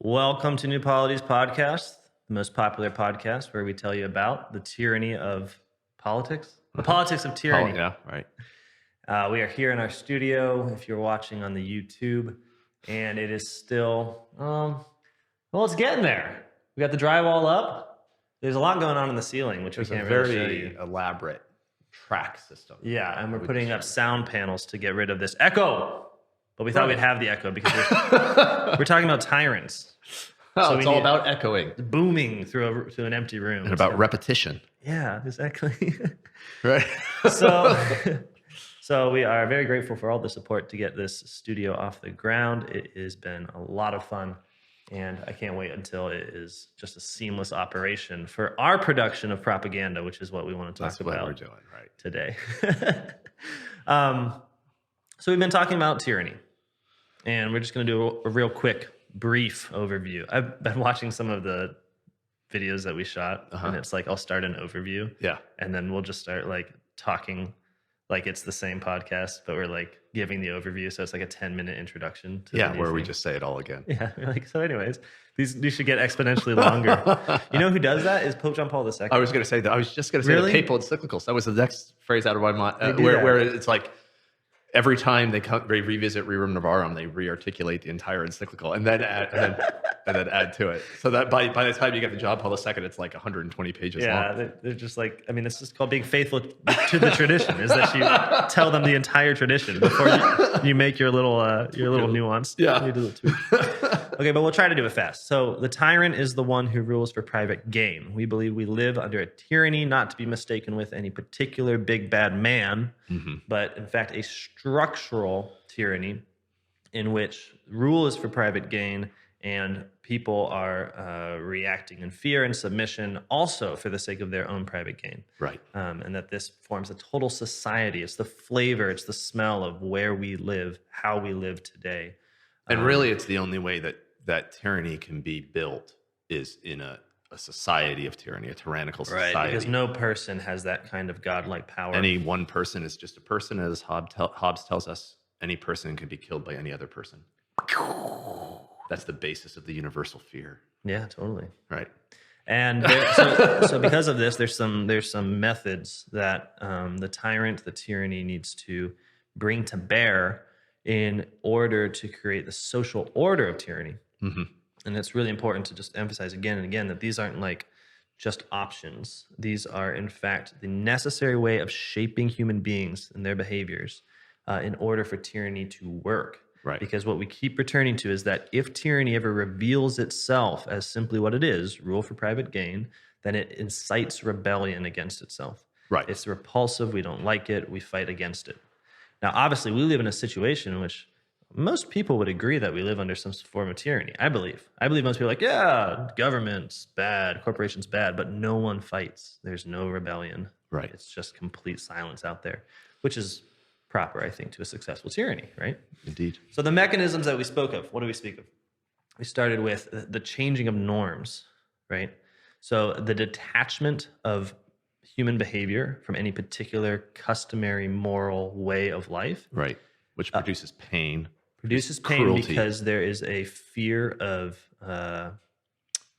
Welcome to New Polities Podcast, the most popular podcast where we tell you about the tyranny of politics, the politics of tyranny. Yeah, right. We are here in our studio, if you're watching on the YouTube, and it is still, it's getting there. We got the drywall up. There's a lot going on in the ceiling, which There's we a can't really show very you. elaborate track system. Yeah, and we're putting up sound panels to get rid of this echo. But we thought we'd have the echo because we're talking about tyrants. Oh, so it's all about echoing. Booming through an empty room. And about repetition. Yeah, exactly. Right. So we are very grateful for all the support to get this studio off the ground. It has been a lot of fun, and I can't wait until it is just a seamless operation for our production of propaganda, which is what we want to talk about. That's what we're doing, right? Today. So we've been talking about tyranny, and we're just going to do a real quick, brief overview. I've been watching some of the videos that we shot, and it's like I'll start an overview, and then we'll just start like talking like it's the same podcast, but we're like giving the overview, so it's like a 10-minute introduction to the new where thing. we just say it all again. Yeah, we're like, so anyways, these should get exponentially longer. You know who does that is Pope John Paul II. I was going to say that. I was just going to say Really? the papal encyclicals. That was the next phrase out of my mind, where it's like every time they revisit Rerum Novarum, they re-articulate the entire encyclical and then add to it. So that by the time you get to John Paul II, it's like 120 pages long. Yeah, they're just like, I mean, it's just called being faithful to the tradition, is that you tell them the entire tradition before you make your little nuance. Yeah. You do the tweak. Okay, but we'll try to do it fast. So the tyrant is the one who rules for private gain. We believe we live under a tyranny, not to be mistaken with any particular big bad man, but in fact a structural tyranny in which rule is for private gain and people are reacting in fear and submission also for the sake of their own private gain. Right. And that this forms a total society. It's the flavor, it's the smell of where we live, how we live today. And really, it's the only way that tyranny can be built is in a society of tyranny, a tyrannical society. Right, because no person has that kind of godlike power. Any one person is just a person, as Hobbes tells us. Any person can be killed by any other person. That's the basis of the universal fear. Yeah, totally. Right. And so because of this, there's some methods that the tyrant, the tyranny needs to bring to bear in order to create the social order of tyranny. And it's really important to just emphasize again and again that these aren't like just options. These are, in fact, the necessary way of shaping human beings and their behaviors in order for tyranny to work. Right. Because what we keep returning to is that if tyranny ever reveals itself as simply what it is, rule for private gain, then it incites rebellion against itself. Right. It's repulsive. We don't like it. We fight against it. Now, obviously, we live in a situation in which most people would agree that we live under some form of tyranny. I believe most people are like, yeah, government's bad, corporation's bad, but no one fights. There's no rebellion. Right. It's just complete silence out there, which is proper, I think, to a successful tyranny, right? Indeed. So the mechanisms that we spoke of, what do we speak of? We started with the changing of norms, right? So the detachment of human behavior from any particular customary moral way of life. Right. Which produces pain. Produces pain cruelty. Because there is a fear of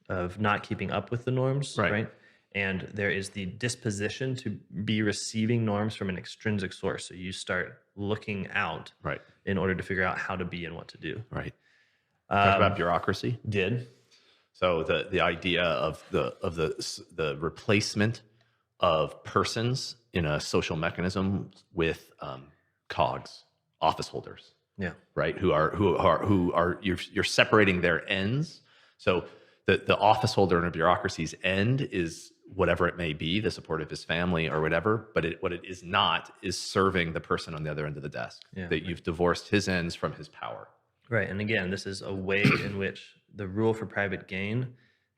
not keeping up with the norms, right? And there is the disposition to be receiving norms from an extrinsic source. So you start looking out in order to figure out how to be and what to do. Right. Talk about bureaucracy. So the idea of the replacement of persons in a social mechanism with cogs, office holders. Yeah. Right. Who are you're separating their ends. So the office holder in a bureaucracy's end is whatever it may be, the support of his family or whatever. But what it is not is serving the person on the other end of the desk. Yeah, that you've divorced his ends from his power. Right. And again, this is a way in which the rule for private gain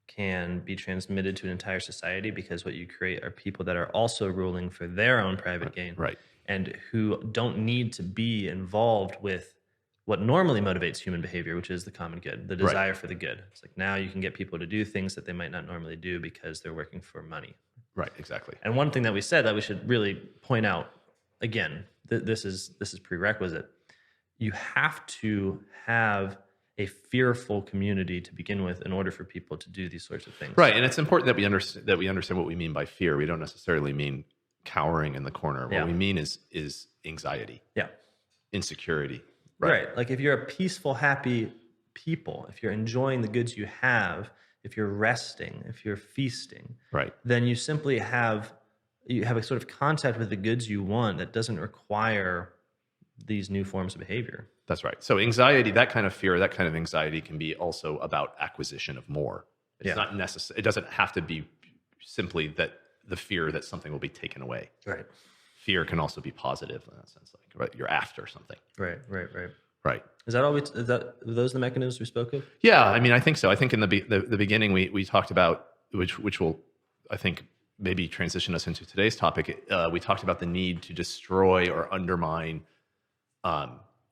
can be transmitted to an entire society, because what you create are people that are also ruling for their own private gain. Right. And who don't need to be involved with what normally motivates human behavior, which is the common good, the desire for the good. It's like now you can get people to do things that they might not normally do because they're working for money. Right, exactly. And one thing that we said that we should really point out, again, this is prerequisite. You have to have a fearful community to begin with in order for people to do these sorts of things. Right, and it's important that we understand what we mean by fear. We don't necessarily mean cowering in the corner. What Yeah. we mean is anxiety, Yeah. insecurity. Right. Like if you're a peaceful, happy people, if you're enjoying the goods you have, if you're resting, if you're feasting, Right. then you simply have a sort of contact with the goods you want that doesn't require these new forms of behavior. That's right. So anxiety, that kind of fear, that kind of anxiety can be also about acquisition of more. It's Yeah. not necessary. It doesn't have to be simply that the fear that something will be taken away. Right. Fear can also be positive in that sense, like right, you're after something. Right. Right. Is that always are those the mechanisms we spoke of? Yeah, I mean, I think so. I think in the beginning we talked about which will, I think, maybe transition us into today's topic. We talked about the need to destroy or undermine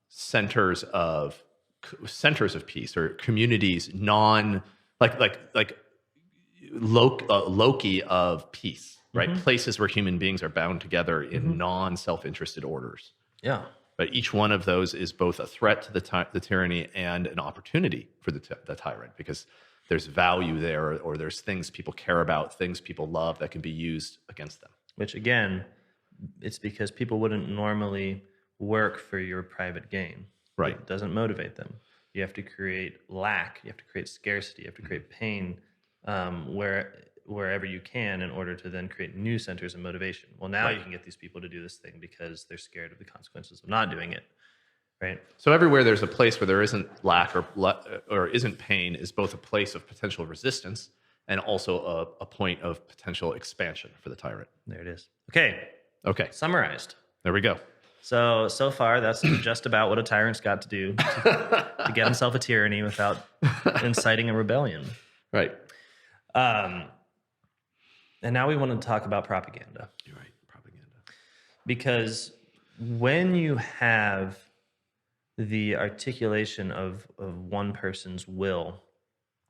centers of peace or communities Loki of peace, right? Places where human beings are bound together in non-self-interested orders. Yeah. But each one of those is both a threat to the tyranny and an opportunity for the tyrant, because there's value there, or there's things people care about, things people love that can be used against them. Which again, it's because people wouldn't normally work for your private gain. Right. It doesn't motivate them. You have to create lack. You have to create scarcity. You have to create pain wherever you can in order to then create new centers of motivation. Well, now you can get these people to do this thing because they're scared of the consequences of not doing it. Right. So everywhere there's a place where there isn't lack or isn't pain is both a place of potential resistance and also a point of potential expansion for the tyrant. There it is. Okay. Summarized. There we go. So far, that's just about what a tyrant's got to do to get himself a tyranny without inciting a rebellion. Right. And now we want to talk about propaganda. You're right. Propaganda. Because when you have the articulation of one person's will,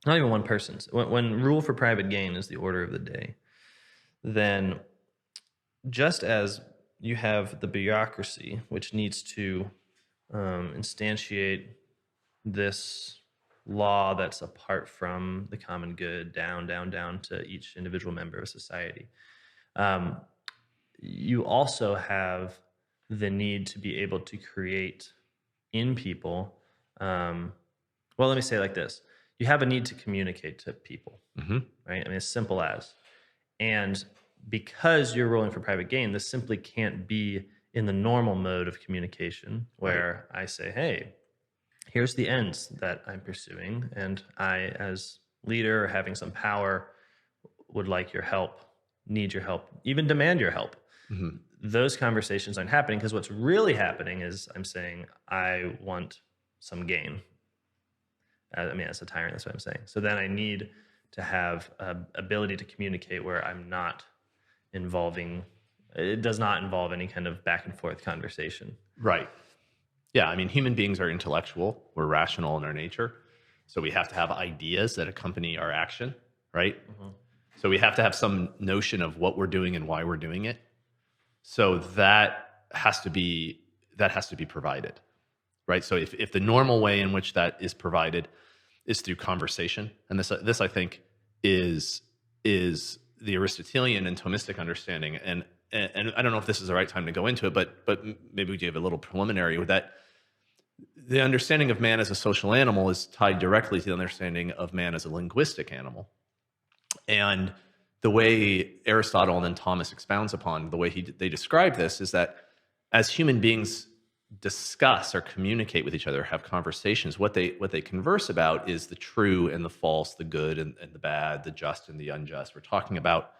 not even one person's, when rule for private gain is the order of the day, then just as you have the bureaucracy, which needs to instantiate this law that's apart from the common good, down to each individual member of society. You also have the need to be able to create in people. Well, let me say it like this. You have a need to communicate to people, right? I mean, as simple as. And because you're ruling for private gain, this simply can't be in the normal mode of communication where I say, hey, here's the ends that I'm pursuing, and I, as leader, having some power, would like your help, need your help, even demand your help. Those conversations aren't happening because what's really happening is I'm saying, I want some gain. I mean, as a tyrant, that's what I'm saying. So then I need to have ability to communicate where I'm not involving, it does not involve any kind of back and forth conversation. Right. Yeah, I mean, human beings are intellectual. We're rational in our nature. So we have to have ideas that accompany our action, right? So we have to have some notion of what we're doing and why we're doing it. So that has to be provided, right? So if the normal way in which that is provided is through conversation, and this I think is the Aristotelian and Thomistic understanding, and I don't know if this is the right time to go into it, but maybe we give a little preliminary with that. The understanding of man as a social animal is tied directly to the understanding of man as a linguistic animal. And the way Aristotle and then Thomas expounds upon the way they describe this is that as human beings discuss or communicate with each other, have conversations, what they converse about is the true and the false, the good and the bad, the just and the unjust. We're talking about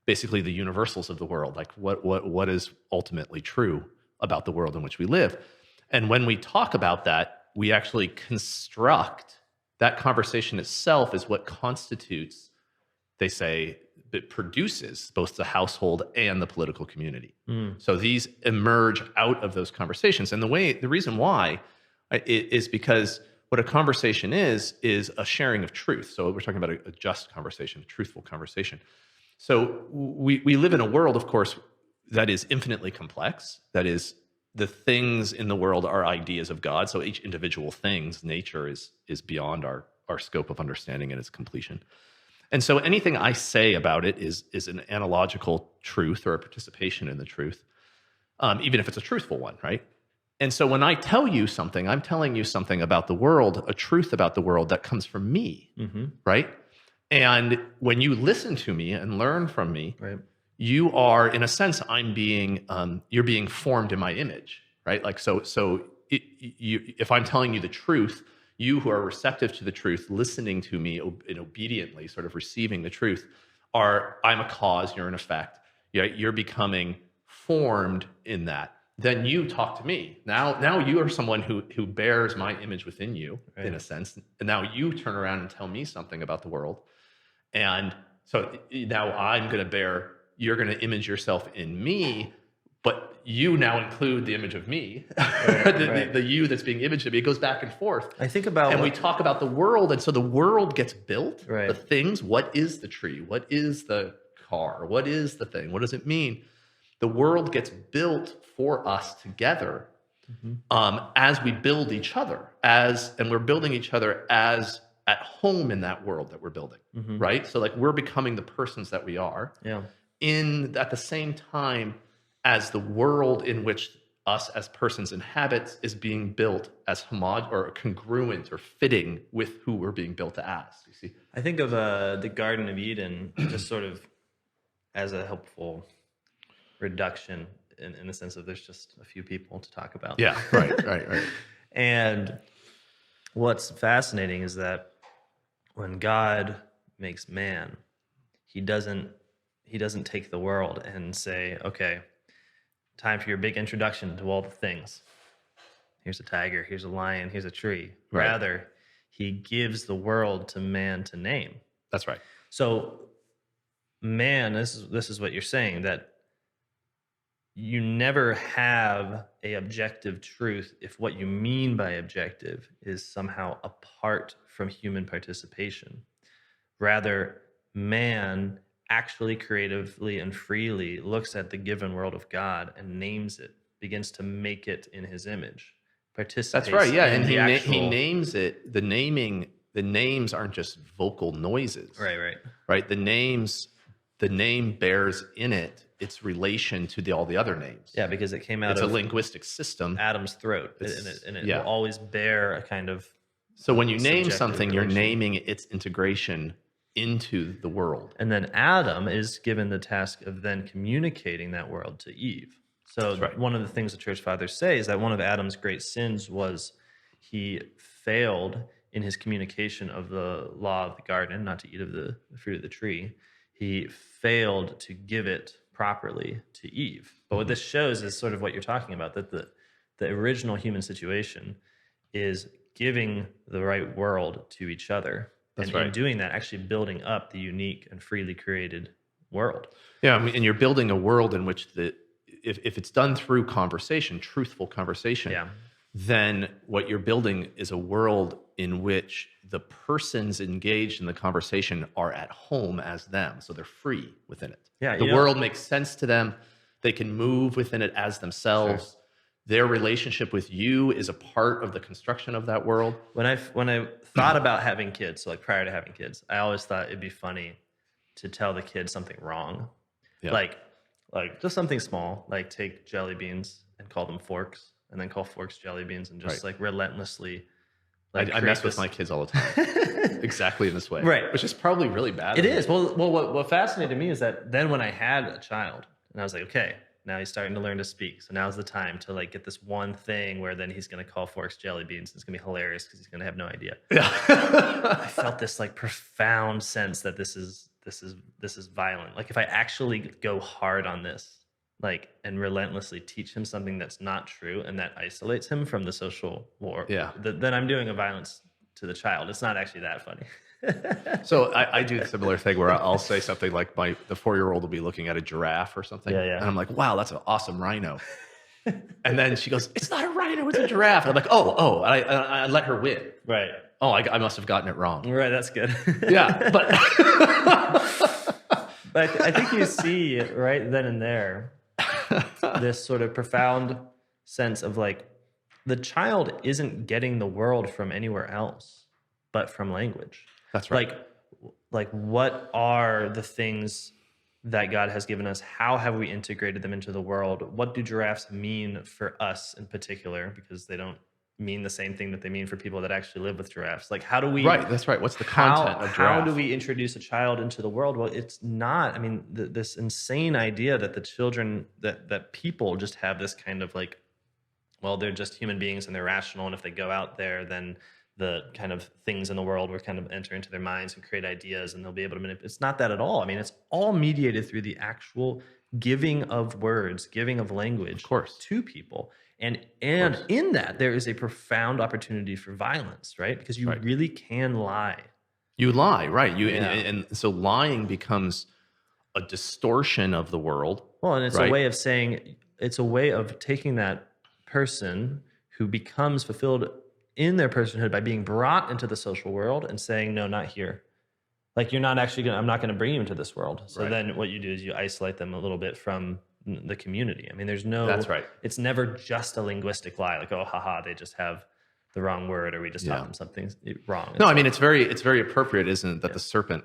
basically the universals of the world, like what is ultimately true about the world in which we live. And when we talk about that, we actually construct that conversation itself is what constitutes, they say, it produces both the household and the political community. So these emerge out of those conversations. And the reason why is because what a conversation is a sharing of truth. So we're talking about a just conversation, a truthful conversation. So we live in a world, of course, that is infinitely complex, that is the things in the world are ideas of God. So each individual thing's nature is beyond our scope of understanding and its completion. And so anything I say about it is an analogical truth or a participation in the truth, even if it's a truthful one, right? And so when I tell you something, I'm telling you something about the world, a truth about the world that comes from me, right? And when you listen to me and learn from me, Right. you are, in a sense, you're being formed in my image, right? Like, if I'm telling you the truth, you who are receptive to the truth, listening to me and obediently sort of receiving the truth, I'm a cause, you're an effect. You're becoming formed in that. Then you talk to me. Now you are someone who bears my image within you, Right. in a sense. And now you turn around and tell me something about the world. And so now you're going to image yourself in me, but you now include the image of me, Right. the you that's being imaged of me. It goes back and forth. I think about and we talk about the world. And so the world gets built, Right. the things. What is the tree? What is the car? What is the thing? What does it mean? The world gets built for us together as we build each other, and we're building each other as at home in that world that we're building, right? So like we're becoming the persons that we are at the same time as the world in which us as persons inhabits is being built as or congruent or fitting with who we're being built as, you see? I think of the Garden of Eden just sort of as a helpful reduction in the sense of there's just a few people to talk about. Yeah, right. And what's fascinating is that when God makes man, he doesn't take the world and say, okay, time for your big introduction to all the things. Here's a tiger, here's a lion, here's a tree. Right. Rather, he gives the world to man to name. That's right. So man, this is what you're saying, that you never have a objective truth if what you mean by objective is somehow apart from human participation. Rather, man actually creatively and freely looks at the given world of God and names it, begins to make it in his image, participates. That's right, yeah, and he actual... names it. The names aren't just vocal noises. Right. The name bears in it its relation to all the other names. Yeah, because it came out of a linguistic system. Adam's throat, and it will always bear a kind of... So when you name something, relation. you're naming its integration into the world. And then Adam is given the task of then communicating that world to Eve. So one of the things the church fathers say is that one of Adam's great sins was he failed in his communication of the law of the garden, not to eat of the fruit of the tree. He failed to give it properly to Eve. But what this shows is sort of what you're talking about, that the original human situation is giving the right world to each other. In doing that, actually building up the unique and freely created world. Yeah, I mean, and you're building a world in which if it's done through conversation, truthful conversation, then what you're building is a world in which the persons engaged in the conversation are at home as them. So they're free within it. Yeah, the world makes sense to them. They can move within it as themselves. Sure. Their relationship with you is a part of the construction of that world. When I thought about having kids, so like prior to having kids, I always thought it'd be funny to tell the kids something wrong. Yeah. Like just something small, like take jelly beans and call them forks, and then call forks jelly beans, and just like relentlessly. Like I mess with my kids all the time, exactly in this way, right? Which is probably really bad. It is. Well, what fascinated me is that then when I had a child, and I was like, okay, now he's starting to learn to speak, so now's the time to like get this one thing where then he's going to call forks jelly beans. It's going to be hilarious because he's going to have no idea. Yeah. I felt this like profound sense that this is violent. Like if I actually go hard on this, like, and relentlessly teach him something that's not true and that isolates him from the social war, then I'm doing a violence to the child. It's not actually that funny. So I do a similar thing where I'll say something like the 4-year-old will be looking at a giraffe or something. Yeah. And I'm like, wow, that's an awesome rhino. And then she goes, it's not a rhino, it's a giraffe. And I'm like, oh, I let her win. Right. Oh, I must have gotten it wrong. Right, that's good. Yeah, but... But I think you see right then and there this sort of profound sense of like the child isn't getting the world from anywhere else but from language. That's right. Like what are the things that God has given us? How have we integrated them into the world? What do giraffes mean for us in particular? Because they don't mean the same thing that they mean for people that actually live with giraffes. Like how do we Right. That's right. What's the content of how giraffe? do we introduce a child into the world? Well, it's not, I mean, this insane idea that the children that people just have this kind of like, well, they're just human beings and they're rational, and if they go out there, then the kind of things in the world will kind of enter into their minds and create ideas, and they'll be able to manipulate. It's not that at all. I mean, it's all mediated through the actual giving of words, giving of language Of course. to people. And in that, there is a profound opportunity for violence, right? Because you Right. really can lie. You lie, right? Yeah. And so lying becomes a distortion of the world. Well, and it's Right. a way of saying, it's a way of taking that person who becomes fulfilled in their personhood by being brought into the social world and saying, no, not here. Like you're not actually I'm not gonna bring you into this world. So Right. then what you do is you isolate them a little bit from the community. I mean, there's no, That's right. It's never just a linguistic lie. Like, oh, haha, they just have the wrong word, or we just Yeah. taught them something wrong. No, I mean it's very appropriate, isn't it, that the serpent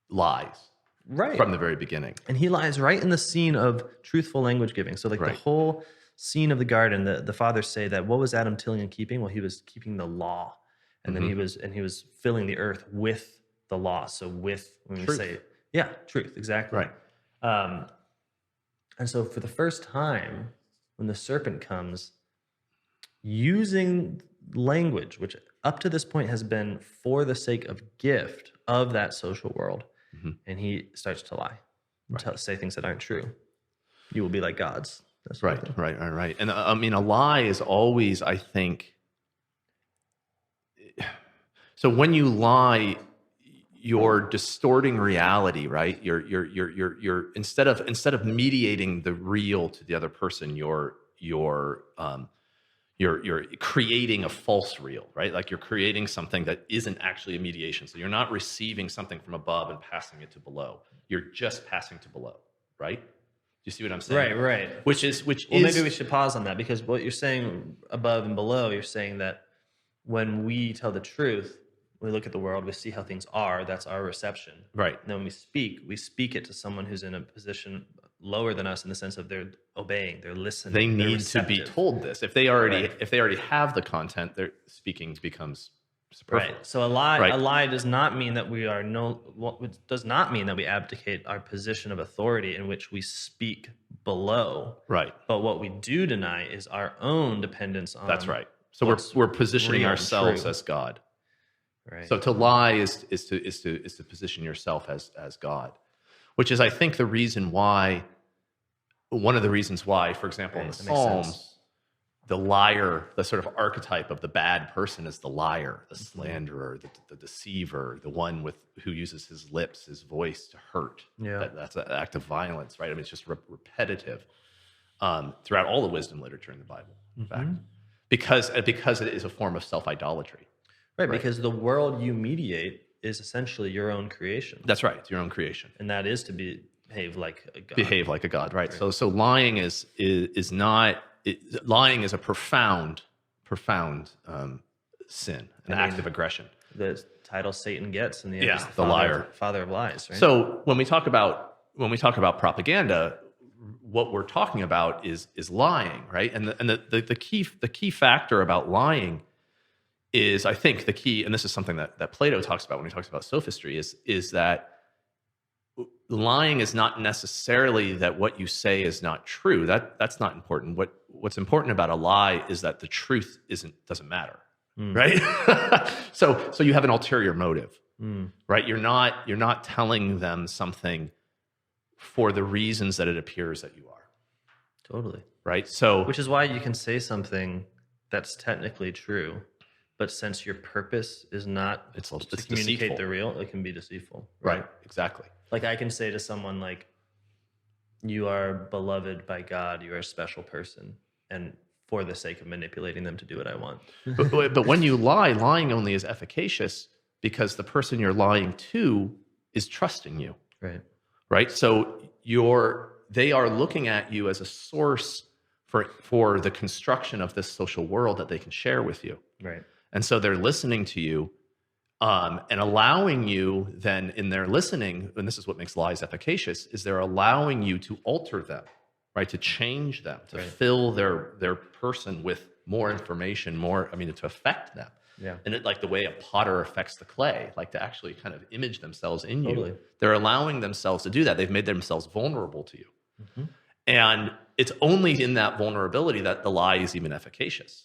lies right. from the very beginning. And he lies right in the scene of truthful language giving. So like Right. the whole scene of the garden, the fathers say that what was Adam tilling and keeping? Well, he was keeping the law. And then he was filling the earth with the law. So with, when Truth. we say, yeah, truth, exactly. Right. And so for the first time, when the serpent comes, using language, which up to this point has been for the sake of gift of that social world, and he starts to lie, and say things that aren't true. You will be like gods. That's what Right. And I mean, a lie is always, I think. So when you lie, you're distorting reality, right? You're instead of mediating the real to the other person, you're creating a false real, right? Like you're creating something that isn't actually a mediation. So you're not receiving something from above and passing it to below. You're just passing to below, right? Do you see what I'm saying? Right. Which is Maybe we should pause on that, because what you're saying above and below, you're saying that when we tell the truth, we look at the world, we see how things are, that's our reception. right. And then when we speak it to someone who's in a position lower than us in the sense of they're obeying, they're listening. They they're need to be receptive. told this. If they already have the content, their speaking becomes superfluous. Right. So a lie Right. does not mean that we are does not mean that we abdicate our position of authority in which we speak below. Right. But what we do deny is our own dependence on. That's right. So what's we're positioning real and ourselves true. as God. Right. So to lie is to position yourself as God, which is, I think, one of the reasons why, for example, in the That makes sense. Psalms, the liar, the sort of archetype of the bad person is the liar, the slanderer, the deceiver, the one who uses his lips, his voice to hurt. Yeah. That's an act of violence, right? I mean, it's just repetitive throughout all the wisdom literature in the Bible, in fact, because it is a form of self-idolatry. Right, because the world you mediate is essentially your own creation. That's right. It's your own creation. And that is to behave like a god. Behave like a god, right? So lying is not lying is a profound sin, an act of aggression. The title Satan gets in the end Yeah, is the liar. father of lies, right? So when we talk about propaganda, what we're talking about is lying, right? And the key factor about lying is, I think, the key, and this is something that Plato talks about when he talks about sophistry, is that lying is not necessarily that what you say is not true. That's not important. What's important about a lie is that the truth doesn't matter, right? So you have an ulterior motive, right? You're not telling them something for the reasons that it appears that you are. Totally. Right? So which is why you can say something that's technically true, but since your purpose is not it's to communicate deceitful. the real, it can be deceitful. Right, exactly. Like I can say to someone like, you are beloved by God, you are a special person, and for the sake of manipulating them to do what I want. But when you lie, lying only is efficacious because the person you're lying to is trusting you. Right. Right? So they are looking at you as a source for the construction of this social world that they can share with you. Right. And so they're listening to you, and allowing you then in their listening, and this is what makes lies efficacious, is they're allowing you to alter them, right? To change them, to fill their person with more information, to affect them. Yeah. And it, like the way a potter affects the clay, like to actually kind of image themselves in Totally. you. They're allowing themselves to do that. They've made themselves vulnerable to you. Mm-hmm. And it's only in that vulnerability that the lie is even efficacious.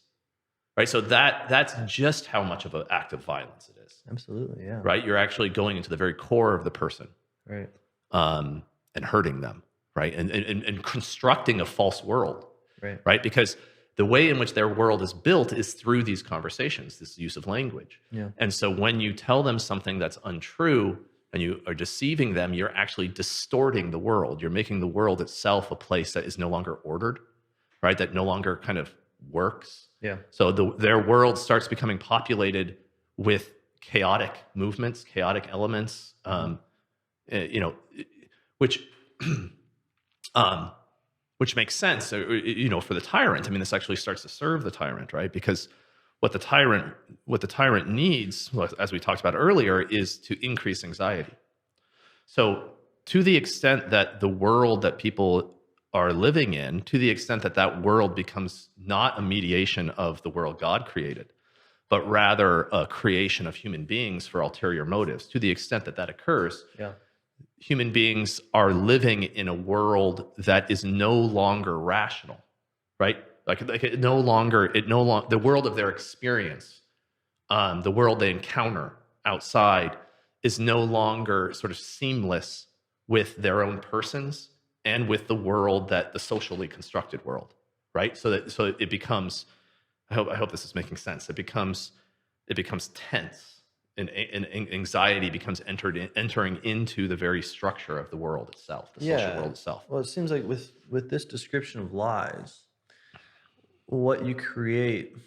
Right. So that's just how much of an act of violence it is. Absolutely. Yeah. Right. You're actually going into the very core of the person. Right. And hurting them. Right. And constructing a false world. Right. Right. Because the way in which their world is built is through these conversations, this use of language. Yeah. And so when you tell them something that's untrue and you are deceiving them, you're actually distorting the world. You're making the world itself a place that is no longer ordered, right? That no longer kind of works. Yeah. So their world starts becoming populated with chaotic movements, chaotic elements, which makes sense, for the tyrant. I mean, this actually starts to serve the tyrant, right? Because what the tyrant needs, as we talked about earlier, is to increase anxiety. So to the extent that the world that people are living in, to the extent that that world becomes not a mediation of the world God created, but rather a creation of human beings for ulterior motives, to the extent that that occurs, human beings are living in a world that is no longer rational, right? Like the world of their experience, the world they encounter outside is no longer sort of seamless with their own persons and with the world, that the socially constructed world, right? So it becomes, I hope this is making sense. It becomes tense, and anxiety becomes entering into the very structure of the world itself, the social world itself. Well, it seems like with this description of lies, what you create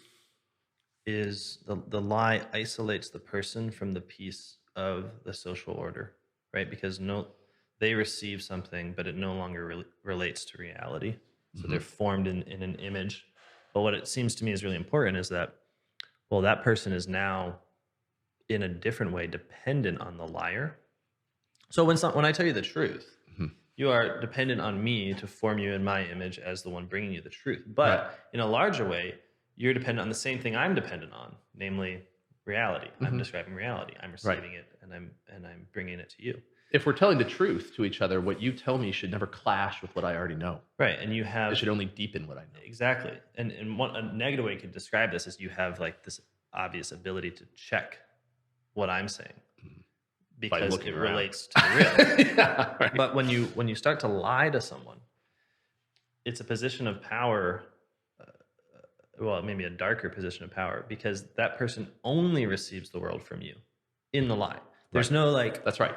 is the lie isolates the person from the piece of the social order, right? Because they receive something, but it no longer relates to reality. So they're formed in an image. But what it seems to me is really important is that, well, that person is now in a different way dependent on the liar. So when I tell you the truth, you are dependent on me to form you in my image as the one bringing you the truth. But in a larger way, you're dependent on the same thing I'm dependent on, namely reality. I'm describing reality. I'm receiving it, and I'm bringing it to you. If we're telling the truth to each other, what you tell me should never clash with what I already know. Right, and it should only deepen what I know. Exactly. And a negative way you could describe this is you have like this obvious ability to check what I'm saying because it relates to the real. But when you start to lie to someone, it's a position of power. Well, maybe a darker position of power, because that person only receives the world from you in the lie. There's no That's right.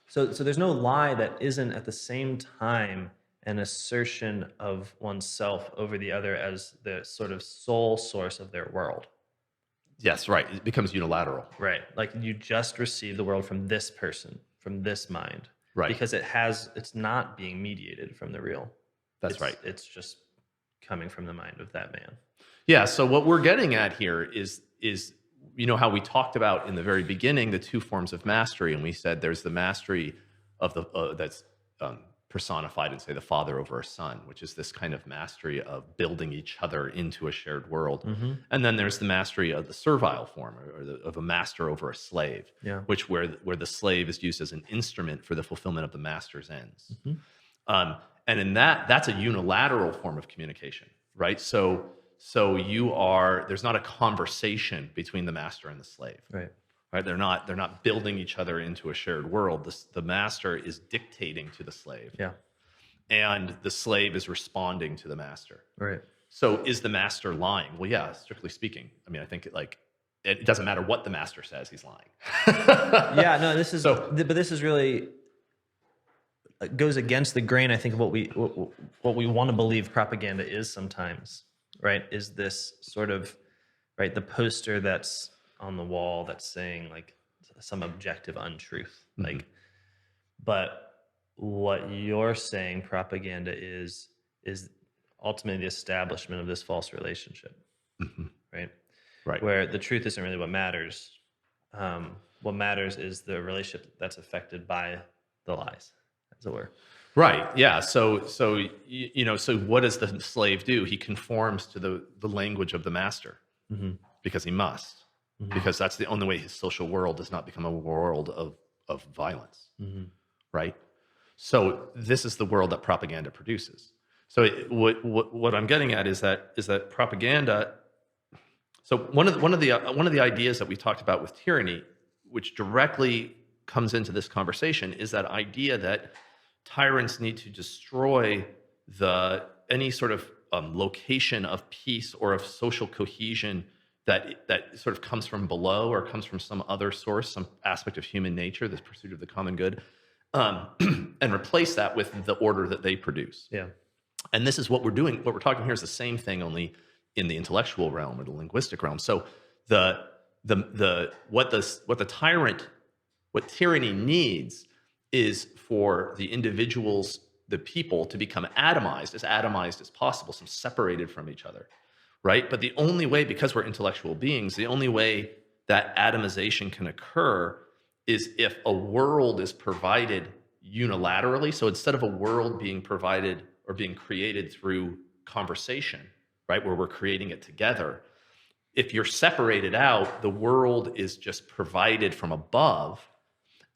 So there's no lie that isn't at the same time an assertion of oneself over the other as the sort of sole source of their world. Yes, right. It becomes unilateral. Right. Like you just receive the world from this person, from this mind. Right. Because it's not being mediated from the real. That's right. It's just coming from the mind of that man. Yeah. So what we're getting at here is how we talked about in the very beginning the two forms of mastery, and we said there's the mastery of the that's personified in, say, the father over a son, which is this kind of mastery of building each other into a shared world. And then there's the mastery of the servile form, or of a master over a slave, which where the slave is used as an instrument for the fulfillment of the master's ends. And in that's a unilateral form of communication, right? So there's not a conversation between the master and the slave. Right? They're not building each other into a shared world. The master is dictating to the slave. And the slave is responding to the master. Right. So is the master lying? Well, yeah, strictly speaking. I mean, I think it doesn't matter what the master says, he's lying. But this is really goes against the grain, I think, of what we want to believe propaganda is sometimes, right? Is this sort of, right, the poster that's on the wall that's saying like some objective untruth. But what you're saying propaganda is ultimately the establishment of this false relationship, Mhm. right? Right. Where the truth isn't really what matters. What matters is the relationship that's affected by the lies, as it were. Right. Yeah. So what does the slave do? He conforms to the language of the master Hmm. because he must, Hmm. because that's the only way his social world does not become a world of violence. Hmm. Right. So this is the world that propaganda produces. So what I'm getting at is that propaganda. So one of the ideas that we talked about with tyranny, which directly comes into this conversation, is that idea that tyrants need to destroy the any sort of location of peace or of social cohesion that sort of comes from below or comes from some other source, some aspect of human nature, this pursuit of the common good, and replace that with the order that they produce. Yeah. And this is what we're doing. What we're talking here is the same thing, only in the intellectual realm or the linguistic realm. So what the tyrant, what tyranny needs is for the individuals, the people, to become atomized as possible, some separated from each other, right? But the only way, because we're intellectual beings, the only way that atomization can occur is if a world is provided unilaterally. So instead of a world being provided or being created through conversation, right, where we're creating it together, if you're separated out, the world is just provided from above.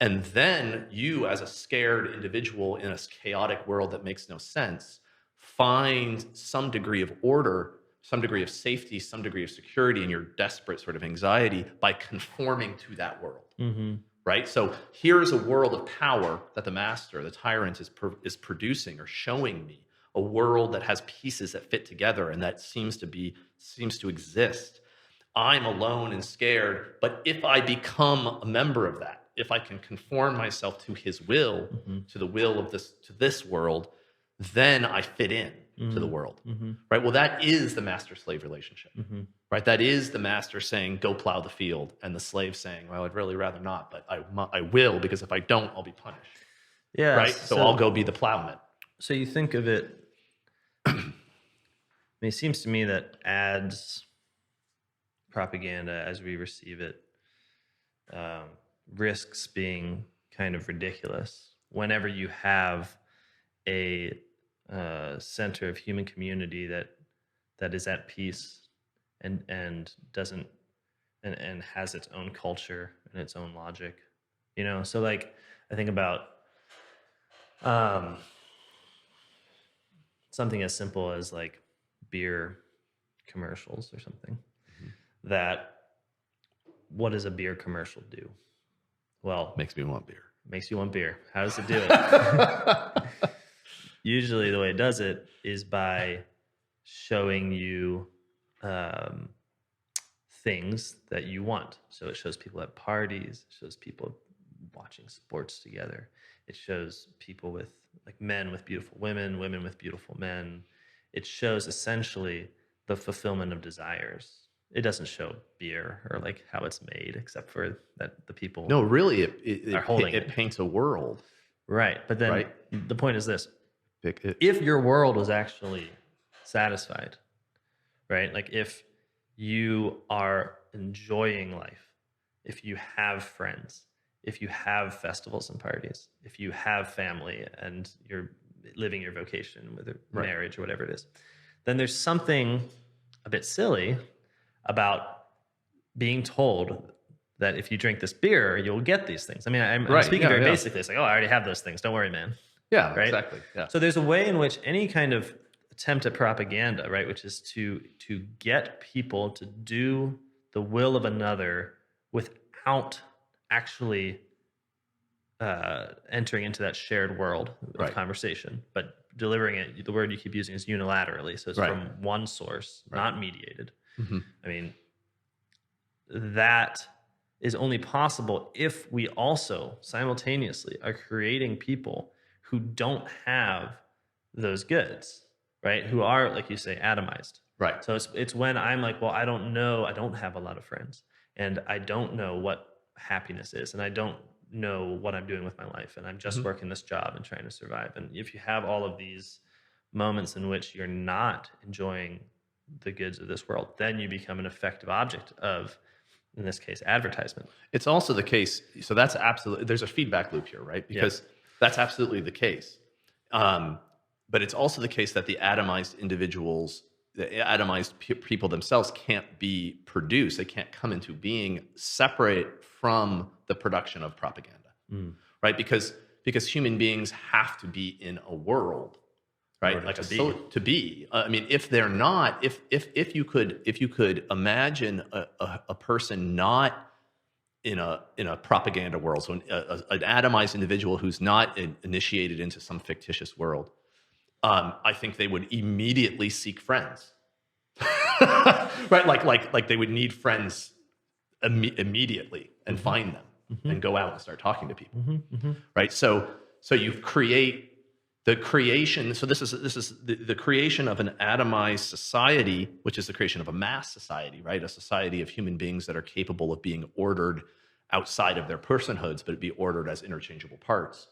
And then you, as a scared individual in a chaotic world that makes no sense, find some degree of order, some degree of safety, some degree of security in your desperate sort of anxiety by conforming to that world. Hmm. Right? So here's a world of power that the master, the tyrant, is producing or showing me, a world that has pieces that fit together and that seems to exist. I'm alone and scared, but if I become a member of that, if I can conform myself to his will, Hmm. to the will of this world, then I fit in to the Hmm. world. Hmm. Right? Well, that is the master-slave relationship. Hmm. Right? That is the master saying, "Go plow the field," and the slave saying, "Well, I'd really rather not, but I will, because if I don't, I'll be punished." Right? Yes. So I'll go be the plowman. So you think of it. I mean, it seems to me that ads, propaganda, as we receive it, um, risks being kind of ridiculous whenever you have a center of human community that is at peace and doesn't and has its own culture and its own logic. So like I think about um, something as simple as like beer commercials or something. Mhm. That What does a beer commercial do? Well, Makes me want beer. makes you want beer. How does it do it? Usually, the way it does it is by showing you um, things that you want. So it shows people at parties, it shows people watching sports together, it shows people with like men with beautiful women, women with beautiful men. It shows essentially the fulfillment of desires. It doesn't show beer or like how it's made, except for that the people No, really, it it, are it, pa- holding it it. paints a world, Right. But then right? the point is this: It, if your world was actually satisfied, right? Like if you are enjoying life, if you have friends, if you have festivals and parties, if you have family and you're living your vocation with a right. marriage or whatever it is, then there's something a bit silly about being told that if you drink this beer, you'll get these things. I mean, I'm Right. speaking Yeah. very Yeah. basically. It's like, oh, I already have those things. Don't worry, man. Yeah. Right? Exactly. Yeah. So there's a way in which any kind of attempt at propaganda, right, which is to get people to do the will of another without actually entering into that shared world of Right. conversation, but delivering it. The word you keep using is unilaterally, so it's Right. from one source, Right. not mediated. Hmm. I mean, that is only possible if we also simultaneously are creating people who don't have those goods, right? Who are, like you say, atomized. Right. So it's when I'm like, well, I don't know, I don't have a lot of friends, and I don't know what happiness is, and I don't know what I'm doing with my life, and I'm just Hmm. working this job and trying to survive. And if you have all of these moments in which you're not enjoying the goods of this world, then you become an effective object of, in this case, advertisement. It's also the case. So that's absolutely, there's a feedback loop here, right? Because that's absolutely the case. But it's also the case that the atomized individuals, the atomized people themselves can't be produced. They can't come into being separate from the production of propaganda, right? Because human beings have to be in a world, right? Like to be. I mean, if they're not, if you could imagine a person not in a propaganda world, so an atomized individual who's not initiated into some fictitious world, I think they would immediately seek friends, right? Like they would need friends immediately and find them and go out and start talking to people, right? So you create the creation. So this is the creation of an atomized society, which is the creation of a mass society, right? A society of human beings that are capable of being ordered outside of their personhoods, but be ordered as interchangeable parts.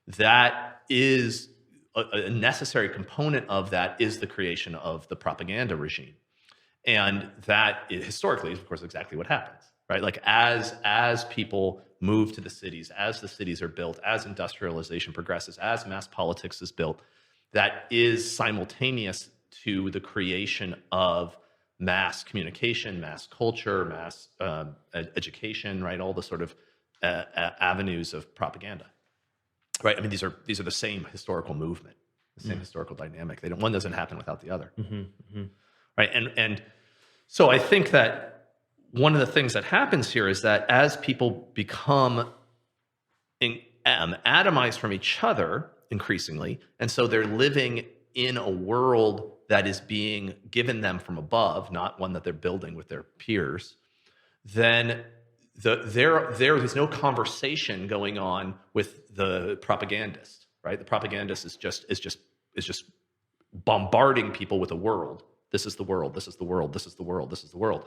That is a necessary component of that is the creation of the propaganda regime. And that historically is, of course, exactly what happens, right? Like as people move to the cities, as the cities are built, as industrialization progresses, as mass politics is built, that is simultaneous to the creation of mass communication, mass culture, mass education, right? All the sort of avenues of propaganda, right? I mean, these are the same historical movement, the same historical dynamic. One doesn't happen without the other, right? And so I think that one of the things that happens here is that as people become atomized from each other increasingly, and so they're living in a world that is being given them from above, not one that they're building with their peers, then there is no conversation going on with the propagandist, right? The propagandist is just bombarding people with a world. This is the world. This is the world. This is the world. This is the world.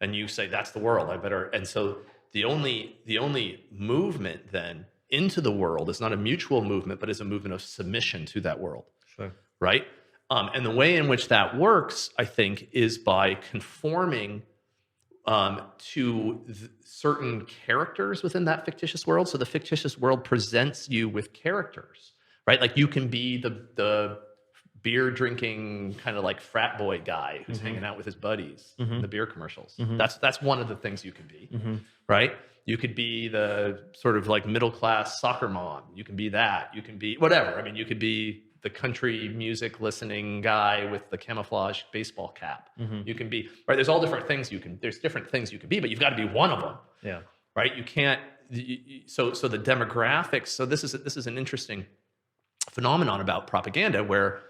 And you say, that's the world. I better. And so the only movement then into the world is not a mutual movement, but is a movement of submission to that world. Sure. Right. And the way in which that works, I think, is by conforming to certain characters within that fictitious world. So the fictitious world presents you with characters, right? Like you can be the beer drinking kind of like frat boy guy who's hanging out with his buddies in the beer commercials. That's one of the things you can be, right? You could be the sort of like middle class soccer mom. You can be that. You can be whatever. I mean, you could be the country music listening guy with the camouflage baseball cap. You can be, right? There's all different things there's different things you can be, but you've got to be one of them. Yeah. Right. You can't. So the demographics. So this is an interesting phenomenon about propaganda where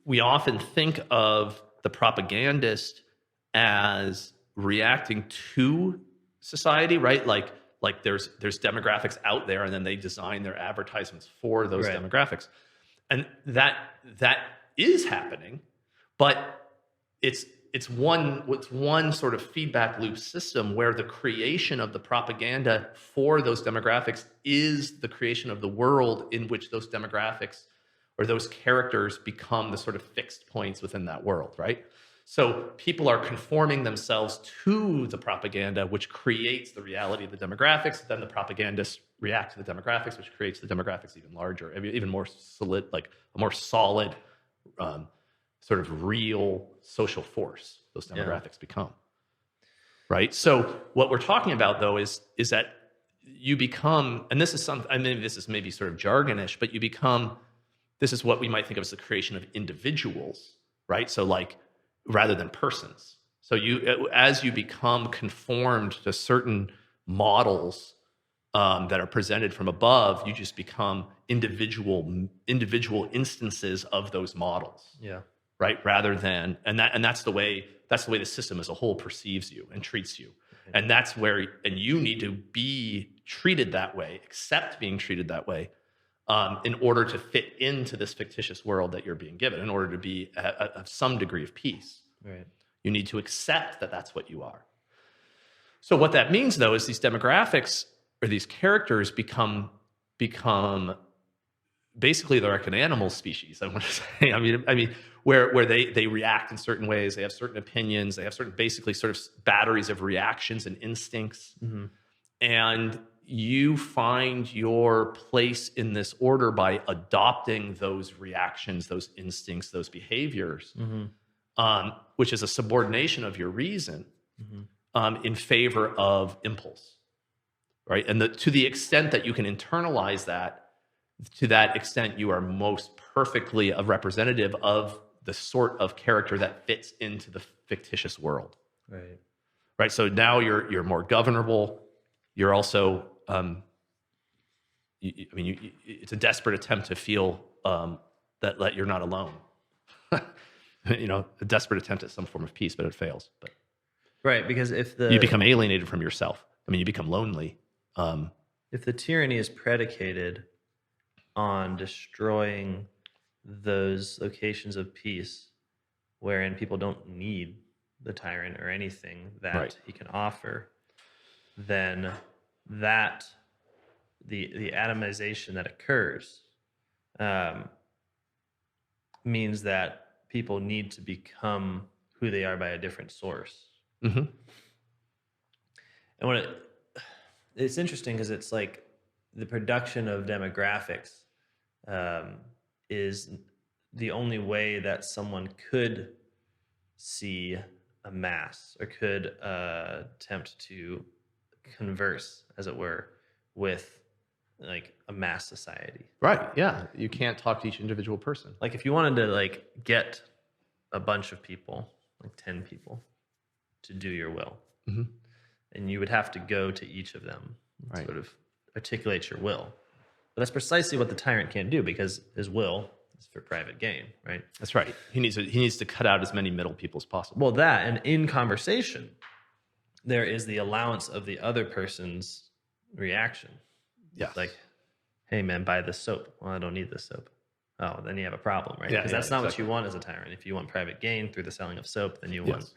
we often think of the propagandist as reacting to society, right? Like there's demographics out there, and then they design their advertisements for those demographics, and that is happening, but it's one sort of feedback loop system where the creation of the propaganda for those demographics is the creation of the world in which those demographics or those characters become the sort of fixed points within that world, right? So people are conforming themselves to the propaganda, which creates the reality of the demographics. Then the propagandists react to the demographics, which creates the demographics even larger, even more solid, like a more solid, sort of real social force. Those demographics become, right? So what we're talking about, though, is that you become, and this is something. I mean, this is maybe sort of jargonish, but you become. This is what we might think of as the creation of individuals, right? So like, rather than persons. So as you become conformed to certain models that are presented from above, you just become individual instances of those models. Yeah. Right. Rather than, and that's the way the system as a whole perceives you and treats you. Okay. And that's where, and you need to be treated that way, accept being treated that way, in order to fit into this fictitious world that you're being given, in order to be of some degree of peace. Right. You need to accept that that's what you are. So what that means, though, is these demographics or these characters become basically they're like an animal species. I want to say. I mean, where they react in certain ways. They have certain opinions. They have certain basically sort of batteries of reactions and instincts. Mm-hmm. And you find your place in this order by adopting those reactions, those instincts, those behaviors, Mm-hmm. which is a subordination of your reason Mm-hmm. in favor of impulse, right? And to the extent that you can internalize that, to that extent, you are most perfectly a representative of the sort of character that fits into the fictitious world, Right. right? So now you're more governable. You're also, it's a desperate attempt to feel that you're not alone. A desperate attempt at some form of peace, but it fails. But Right, because you become alienated from yourself. I mean, you become lonely. If the tyranny is predicated on destroying those locations of peace wherein people don't need the tyrant or anything that Right. he can offer, then that the atomization that occurs means that people need to become who they are by a different source. Mm-hmm. And it's interesting because it's like the production of demographics is the only way that someone could see a mass or could attempt to converse, as it were, with like a mass society. Right. Yeah. You can't talk to each individual person. Like if you wanted to like get a bunch of people, like 10 people, to do your will, Mm-hmm. and you would have to go to each of them and Right. sort of articulate your will. But that's precisely what the tyrant can't do because his will is for private gain, right? That's right. He needs to cut out as many middle people as possible. Well, that, and in conversation, there is the allowance of the other person's reaction. Yes. Like, hey man, buy this soap. Well, I don't need this soap. Oh, then you have a problem, right? Yeah, Because yeah, that's not exactly. what you want as a tyrant. If you want private gain through the selling of soap, then you Yes. want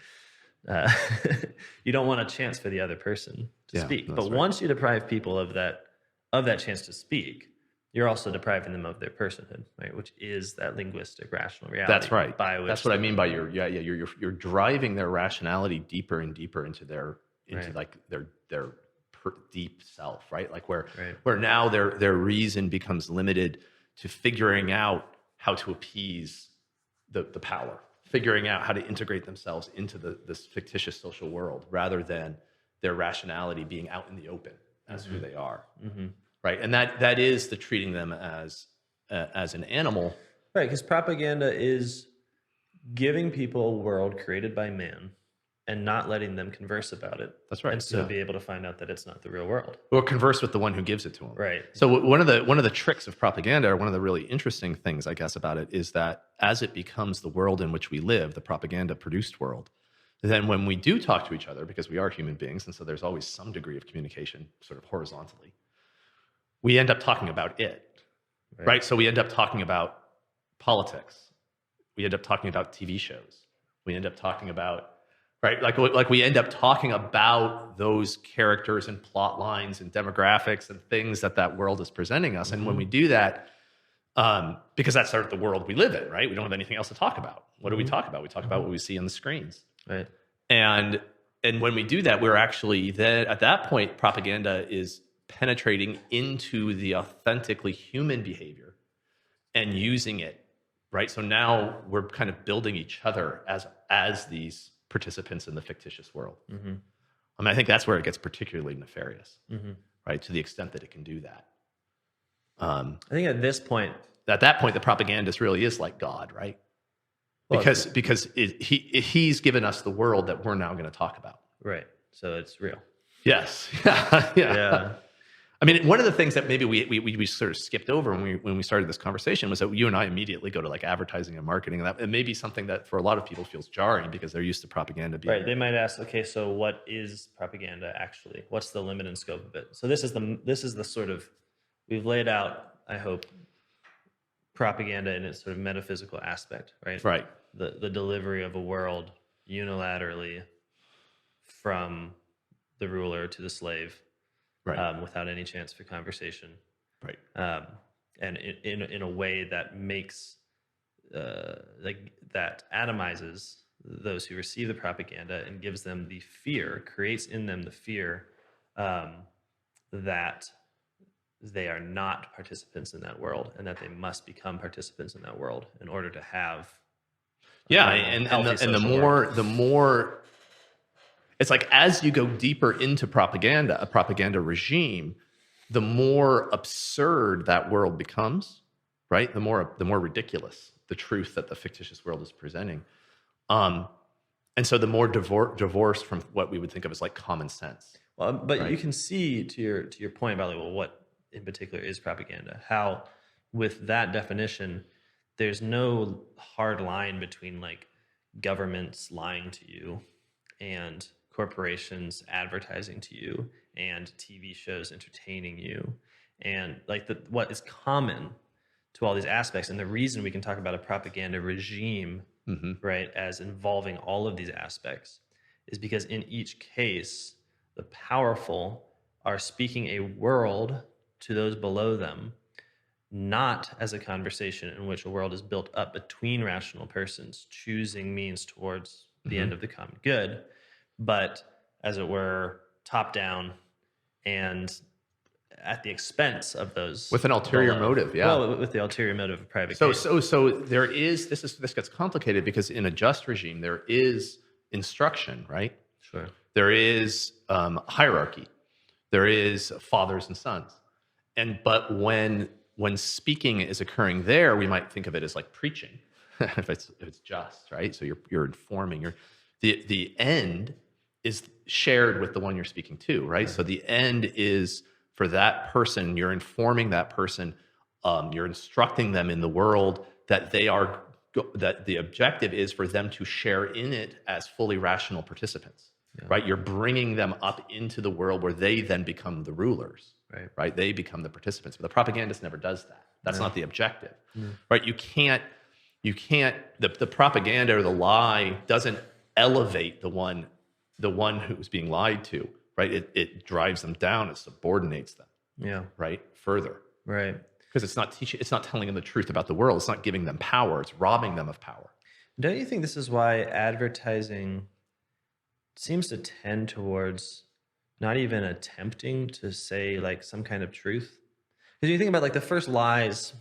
you don't want a chance for the other person to Yeah, speak. that's But right. once you deprive people of that chance to speak, you're also depriving them of their personhood, right? Which is that linguistic rational reality. That's right. By which That's what I mean by you're driving their rationality deeper and deeper into Right. like their deep self, right? Like where Right. now their reason becomes limited to figuring out how to appease the power, figuring out how to integrate themselves into this fictitious social world, rather than their rationality being out in the open as who they are, Mm-hmm. right? And that is the treating them as an animal. Right, because propaganda is giving people a world created by man and not letting them converse about it. That's right, And so yeah. be able to find out that it's not the real world. Or converse with the one who gives it to them. Right. So one of the tricks of propaganda, or one of the really interesting things, I guess, about it is that as it becomes the world in which we live, the propaganda produced world, then when we do talk to each other, because we are human beings, and so there's always some degree of communication sort of horizontally, we end up talking about it, right? So we end up talking about politics. We end up talking about TV shows. We end up talking about, right? Like we end up talking about those characters and plot lines and demographics and things that world is presenting us. And when we do that, because that's sort of the world we live in, right? We don't have anything else to talk about. What do we talk about? We talk about what we see on the screens. Right. And when we do that, we're actually then at that point, propaganda is penetrating into the authentically human behavior and using it, right? So now we're kind of building each other as these participants in the fictitious world. Mm-hmm. I mean, I think that's where it gets particularly nefarious, Mm-hmm. right? To the extent that it can do that. I think at this point, At that point, the propagandist really is like God, right? Well, Because he's given us the world that we're now going to talk about. right. So it's real. Yes. Yeah. Yeah. I mean, one of the things that maybe we sort of skipped over when we started this conversation was that you and I immediately go to like advertising and marketing, and that it may be something that for a lot of people feels jarring because they're used to propaganda being Right. They might ask, okay, so what is propaganda actually? What's the limit and scope of it? So this is the sort of, we've laid out, I hope, propaganda in its sort of metaphysical aspect, right? right. The delivery of a world unilaterally from the ruler to the slave, Right. without any chance for conversation. Right. and in a way that makes that atomizes those who receive the propaganda and gives them the fear, creates in them the fear um, that they are not participants in that world, and that they must become participants in that world in order to have Yeah, normal, and the more it's like as you go deeper into propaganda, a propaganda regime, the more absurd that world becomes, right? The more ridiculous the truth that the fictitious world is presenting. And so the more divorced from what we would think of as like common sense. Well, but right? you can see to your point about like, well, what in particular is propaganda? How with that definition, there's no hard line between like governments lying to you and corporations advertising to you and TV shows entertaining you and like what is common to all these aspects. And the reason we can talk about a propaganda regime, right, as involving all of these aspects is because in each case, the powerful are speaking a world to those below them, not as a conversation in which a world is built up between rational persons choosing means towards the end of the common good, but as it were, top down and at the expense of those with an ulterior below. motive. Yeah. Well, with the ulterior motive of private. So there is this gets complicated because in a just regime there is instruction, right? Sure. There is hierarchy. There is fathers and sons, but when speaking is occurring there, we might think of it as like preaching, if it's just, right. So you're informing. The end is shared with the one you're speaking to, right? So the end is for that person. You're informing that person. You're instructing them in the world that that the objective is for them to share in it as fully rational participants, right? You're bringing them up into the world where they then become the rulers, right? They become the participants. But the propagandist never does that. That's not the objective, right? You can't. The propaganda or the lie doesn't elevate the one who's being lied to, right? It drives them down. It subordinates them, right? Further, right? Because it's not telling them the truth about the world. It's not giving them power. It's robbing them of power. Don't you think this is why advertising seems to tend towards not even attempting to say like some kind of truth? Because you think about like the first lies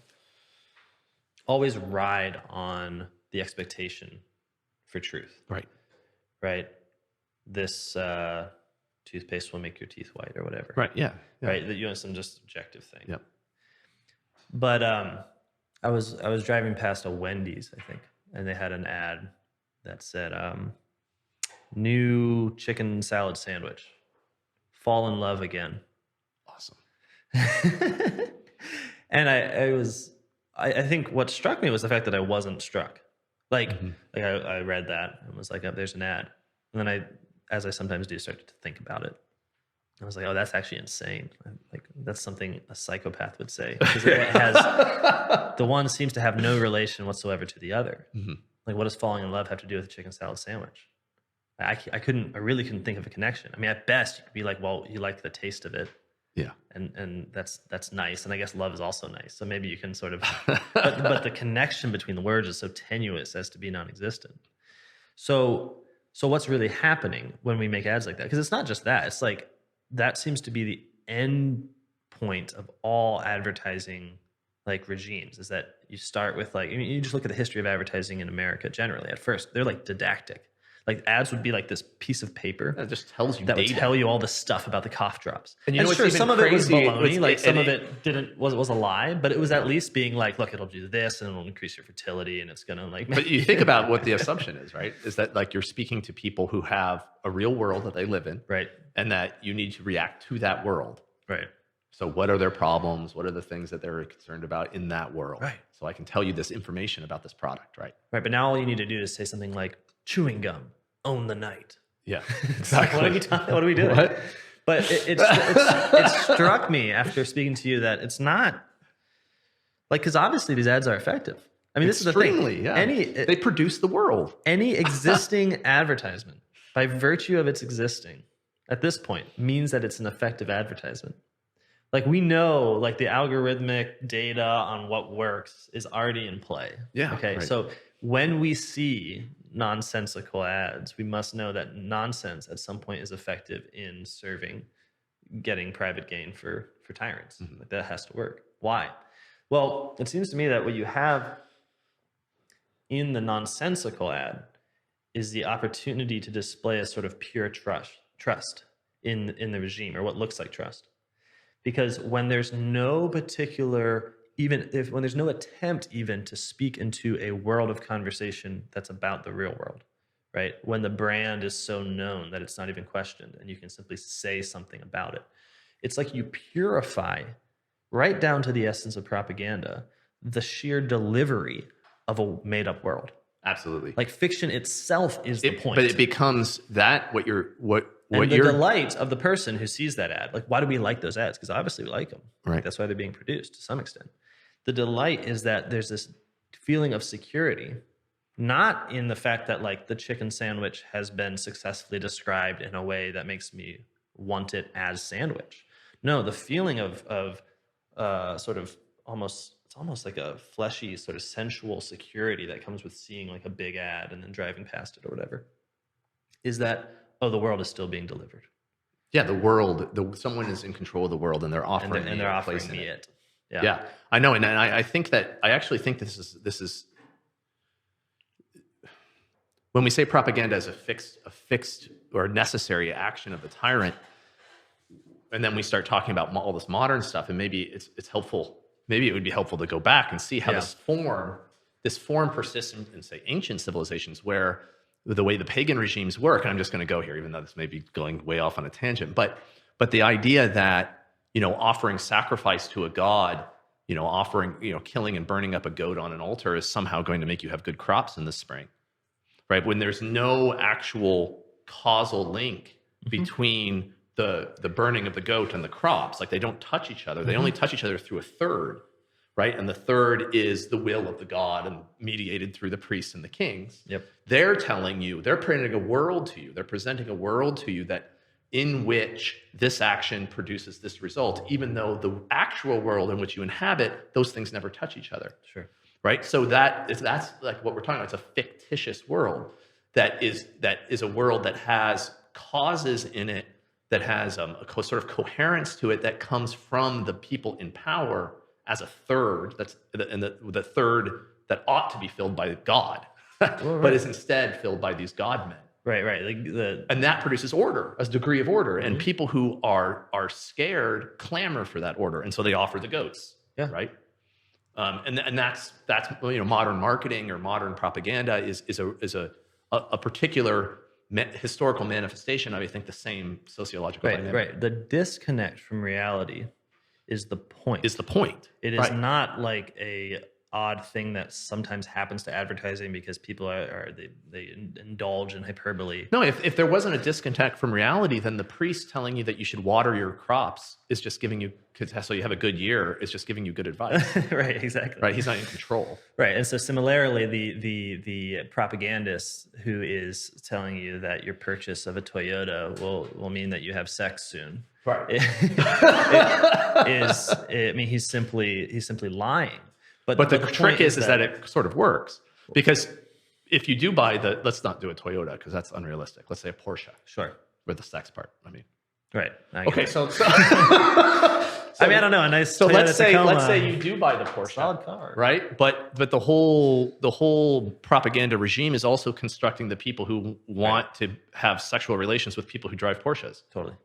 always ride on the expectation for truth. Right. This toothpaste will make your teeth white or whatever. Right. Yeah. Right. That you know, some just objective thing. Yep. But I was driving past a Wendy's, I think, and they had an ad that said new chicken salad sandwich. Fall in love again. Awesome. And I think what struck me was the fact that I wasn't struck. Like I read that and was like, oh, there's an ad. And then as I sometimes do, started to think about it. I was like, oh, that's actually insane. Like that's something a psychopath would say. Because it has the one seems to have no relation whatsoever to the other. Like what does falling in love have to do with a chicken salad sandwich? I really couldn't think of a connection. I mean, at best you could be like, well, you like the taste of it. Yeah. And that's nice. And I guess love is also nice. So maybe you can sort of, but the connection between the words is so tenuous as to be non-existent. So what's really happening when we make ads like that? Because it's not just that. It's like, that seems to be the end point of all advertising like regimes, is that you start with like, I mean, you just look at the history of advertising in America generally. At first, they're like didactic. Like ads would be like this piece of paper that just tells you that data. would tell you all the stuff about the cough drops. And you know, sure, some of it was baloney, like some of it was a lie, but it was at least being like, look, it'll do this and it'll increase your fertility and it's gonna like. But you think about what the assumption is, right? Is that like you're speaking to people who have a real world that they live in, right? And that you need to react to that world, right? So what are their problems? What are the things that they're concerned about in that world? Right. So I can tell you this information about this product, right? Right. But now all you need to do is say something like chewing gum, own the night. Yeah, exactly. What are we doing? What? But it struck me after speaking to you that it's not like, because obviously these ads are effective. I mean, this is the thing. Yeah. They produce the world. Any existing advertisement, by virtue of its existing at this point, means that it's an effective advertisement. Like we know, like the algorithmic data on what works is already in play. Yeah, Okay. right. So when we see nonsensical ads, we must know that nonsense at some point is effective in serving getting private gain for tyrants. Mhm. Like that has to work. Why? Well, it seems to me that what you have in the nonsensical ad is the opportunity to display a sort of pure trust in the regime, or what looks like trust. Because when there's no particular, even if when there's no attempt even to speak into a world of conversation that's about the real world, right? When the brand is so known that it's not even questioned and you can simply say something about it, it's like you purify right down to the essence of propaganda the sheer delivery of a made up world. Absolutely. Like fiction itself is the point. But it becomes that what And the you're delight of the person who sees that ad. Like, why do we like those ads? Because obviously we like them. Right. Like, that's why they're being produced to some extent. The delight is that there's this feeling of security, not in the fact that like the chicken sandwich has been successfully described in a way that makes me want it as sandwich. No, the feeling of sort of almost, it's almost like a fleshy sort of sensual security that comes with seeing like a big ad and then driving past it or whatever, is that, oh, the world is still being delivered. Yeah, the world, someone is in control of the world, and they're offering And they're a offering place in me it. it. Yeah. Yeah, I know, and I think that I actually think this is when we say propaganda as a fixed or necessary action of the tyrant, and then we start talking about all this modern stuff, and maybe it's helpful. Maybe it would be helpful to go back and see how Yeah. this form persists in say ancient civilizations where the way the pagan regimes work. And I'm just going to go here, even though this may be going way off on a tangent, but the idea that, offering sacrifice to a god, offering, killing and burning up a goat on an altar is somehow going to make you have good crops in the spring, right? When there's no actual causal link between the burning of the goat and the crops, like they don't touch each other. They only touch each other through a third, right? And the third is the will of the god and mediated through the priests and the kings. Yep. They're telling you, they're presenting a world to you. They're presenting a world to you that in which this action produces this result, even though the actual world in which you inhabit, those things never touch each other. Sure. Right? So that's like what we're talking about. It's a fictitious world that is a world that has causes in it, that has a sort of coherence to it that comes from the people in power as a third. And the third that ought to be filled by God, but is instead filled by these God men. Right. And that produces order, a degree of order. And people who are scared clamor for that order, and so they offer the goats. Yeah. Right. And that's modern marketing or modern propaganda is a particular historical manifestation of, I think, the same sociological dynamic. Right. The disconnect from reality is the point. It is not like a odd thing that sometimes happens to advertising because people they indulge in hyperbole. No, if there wasn't a disconnect from reality, then the priest telling you that you should water your crops is just giving you, so you have a good year, is just giving you good advice. Right, exactly. Right, he's not in control. Right, and so similarly, the propagandist who is telling you that your purchase of a Toyota will mean that you have sex soon. Right. He's simply lying. But the trick is that it sort of works, because if you do buy let's not do a Toyota because that's unrealistic. Let's say a Porsche. Sure. With the sex part. I mean. Right. Okay. So I mean, I don't know. A nice. So Toyota let's say you do buy the Porsche. Solid car. Right. But the whole propaganda regime is also constructing the people who want to have sexual relations with people who drive Porsches. Totally.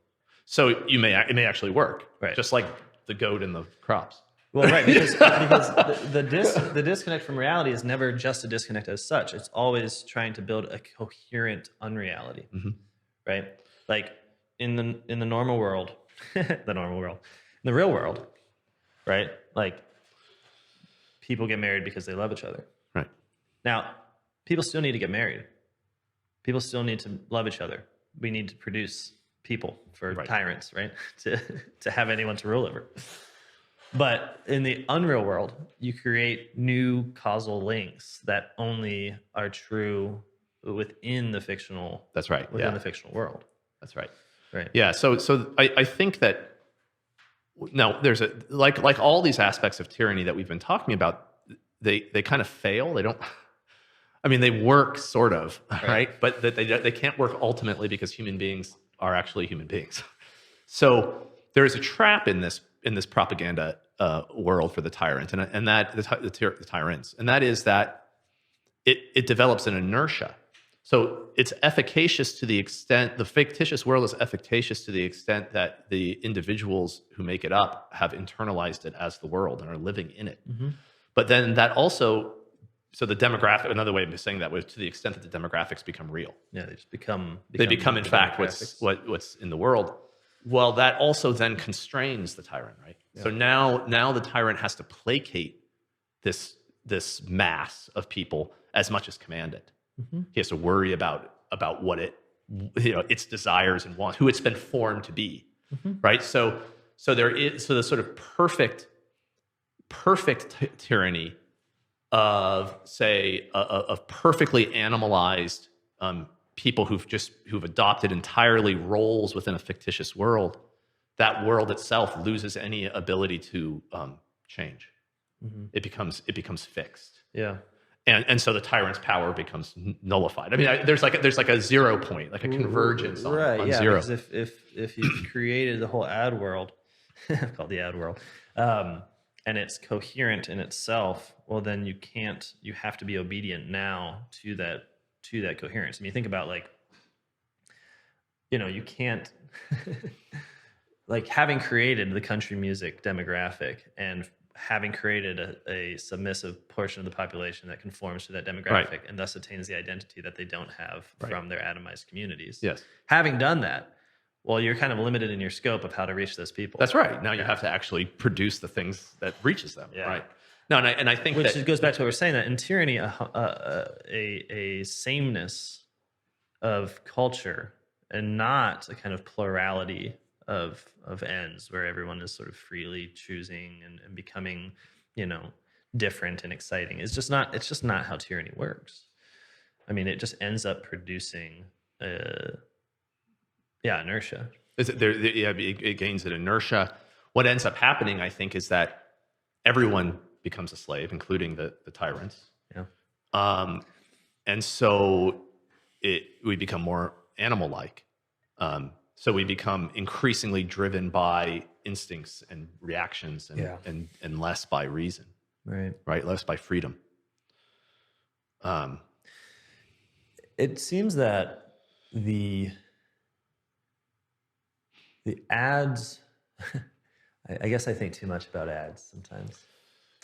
So it may actually work. Right. Just like the goat and the crops. Well, right, because the disconnect from reality is never just a disconnect as such. It's always trying to build a coherent unreality, right? Like in the normal world, in the real world, right? Like people get married because they love each other. Right. Now, people still need to get married. People still need to love each other. We need to produce people for tyrants, right? To have anyone to rule over. But in the unreal world, you create new causal links that only are true within the fictional. That's right. Within the fictional world. That's right. Right. Yeah. So I think that Now, there's a like all these aspects of tyranny that we've been talking about. They kind of fail. They don't. I mean, they work sort of, right? But that they can't work ultimately because human beings are actually human beings. So there is a trap in this propaganda world for the tyrant, and that the tyrants, and that is that it develops an inertia. So it's efficacious to the extent, the fictitious world is efficacious to the extent that the individuals who make it up have internalized it as the world and are living in it. Mm-hmm. But then that also, so the demographic, another way of saying that was to the extent that the demographics become real. Yeah, they just become They become in fact what's in the world. Well, that also then constrains the tyrant, right? Yeah. So now the tyrant has to placate this mass of people as much as command it. Mm-hmm. He has to worry about what its desires and wants, who it's been formed to be, mm-hmm. right? So the sort of perfect tyranny of, say, of perfectly animalized people who've adopted entirely roles within a fictitious world. That world itself loses any ability to change. Mm-hmm. It becomes fixed. Yeah. And so the tyrant's power becomes nullified. I mean, there's like a 0 point, like a convergence on zero. Because if you've created the whole ad world, called the ad world, and it's coherent in itself, well, then you have to be obedient now to that coherence. I mean, think about you can't like having created the country music demographic and having created a submissive portion of the population that conforms to that demographic, right, and thus attains the identity that they don't have, right, from their atomized communities. Yes. Having done that, well, you're kind of limited in your scope of how to reach those people. That's right. Now you have to actually produce the things that reaches them. Yeah. Right. No, and I think which goes back to what we're saying, that in tyranny, a sameness of culture and not a kind of plurality of ends where everyone is sort of freely choosing and becoming, different and exciting. It's just not how tyranny works. I mean, it just ends up producing inertia. It gains an inertia. What ends up happening, I think, is that everyone becomes a slave, including the tyrants. Yeah. And so we become more animal-like. So we become increasingly driven by instincts and reactions and less by reason. Right? Less by freedom. It seems that the ads, I guess I think too much about ads sometimes.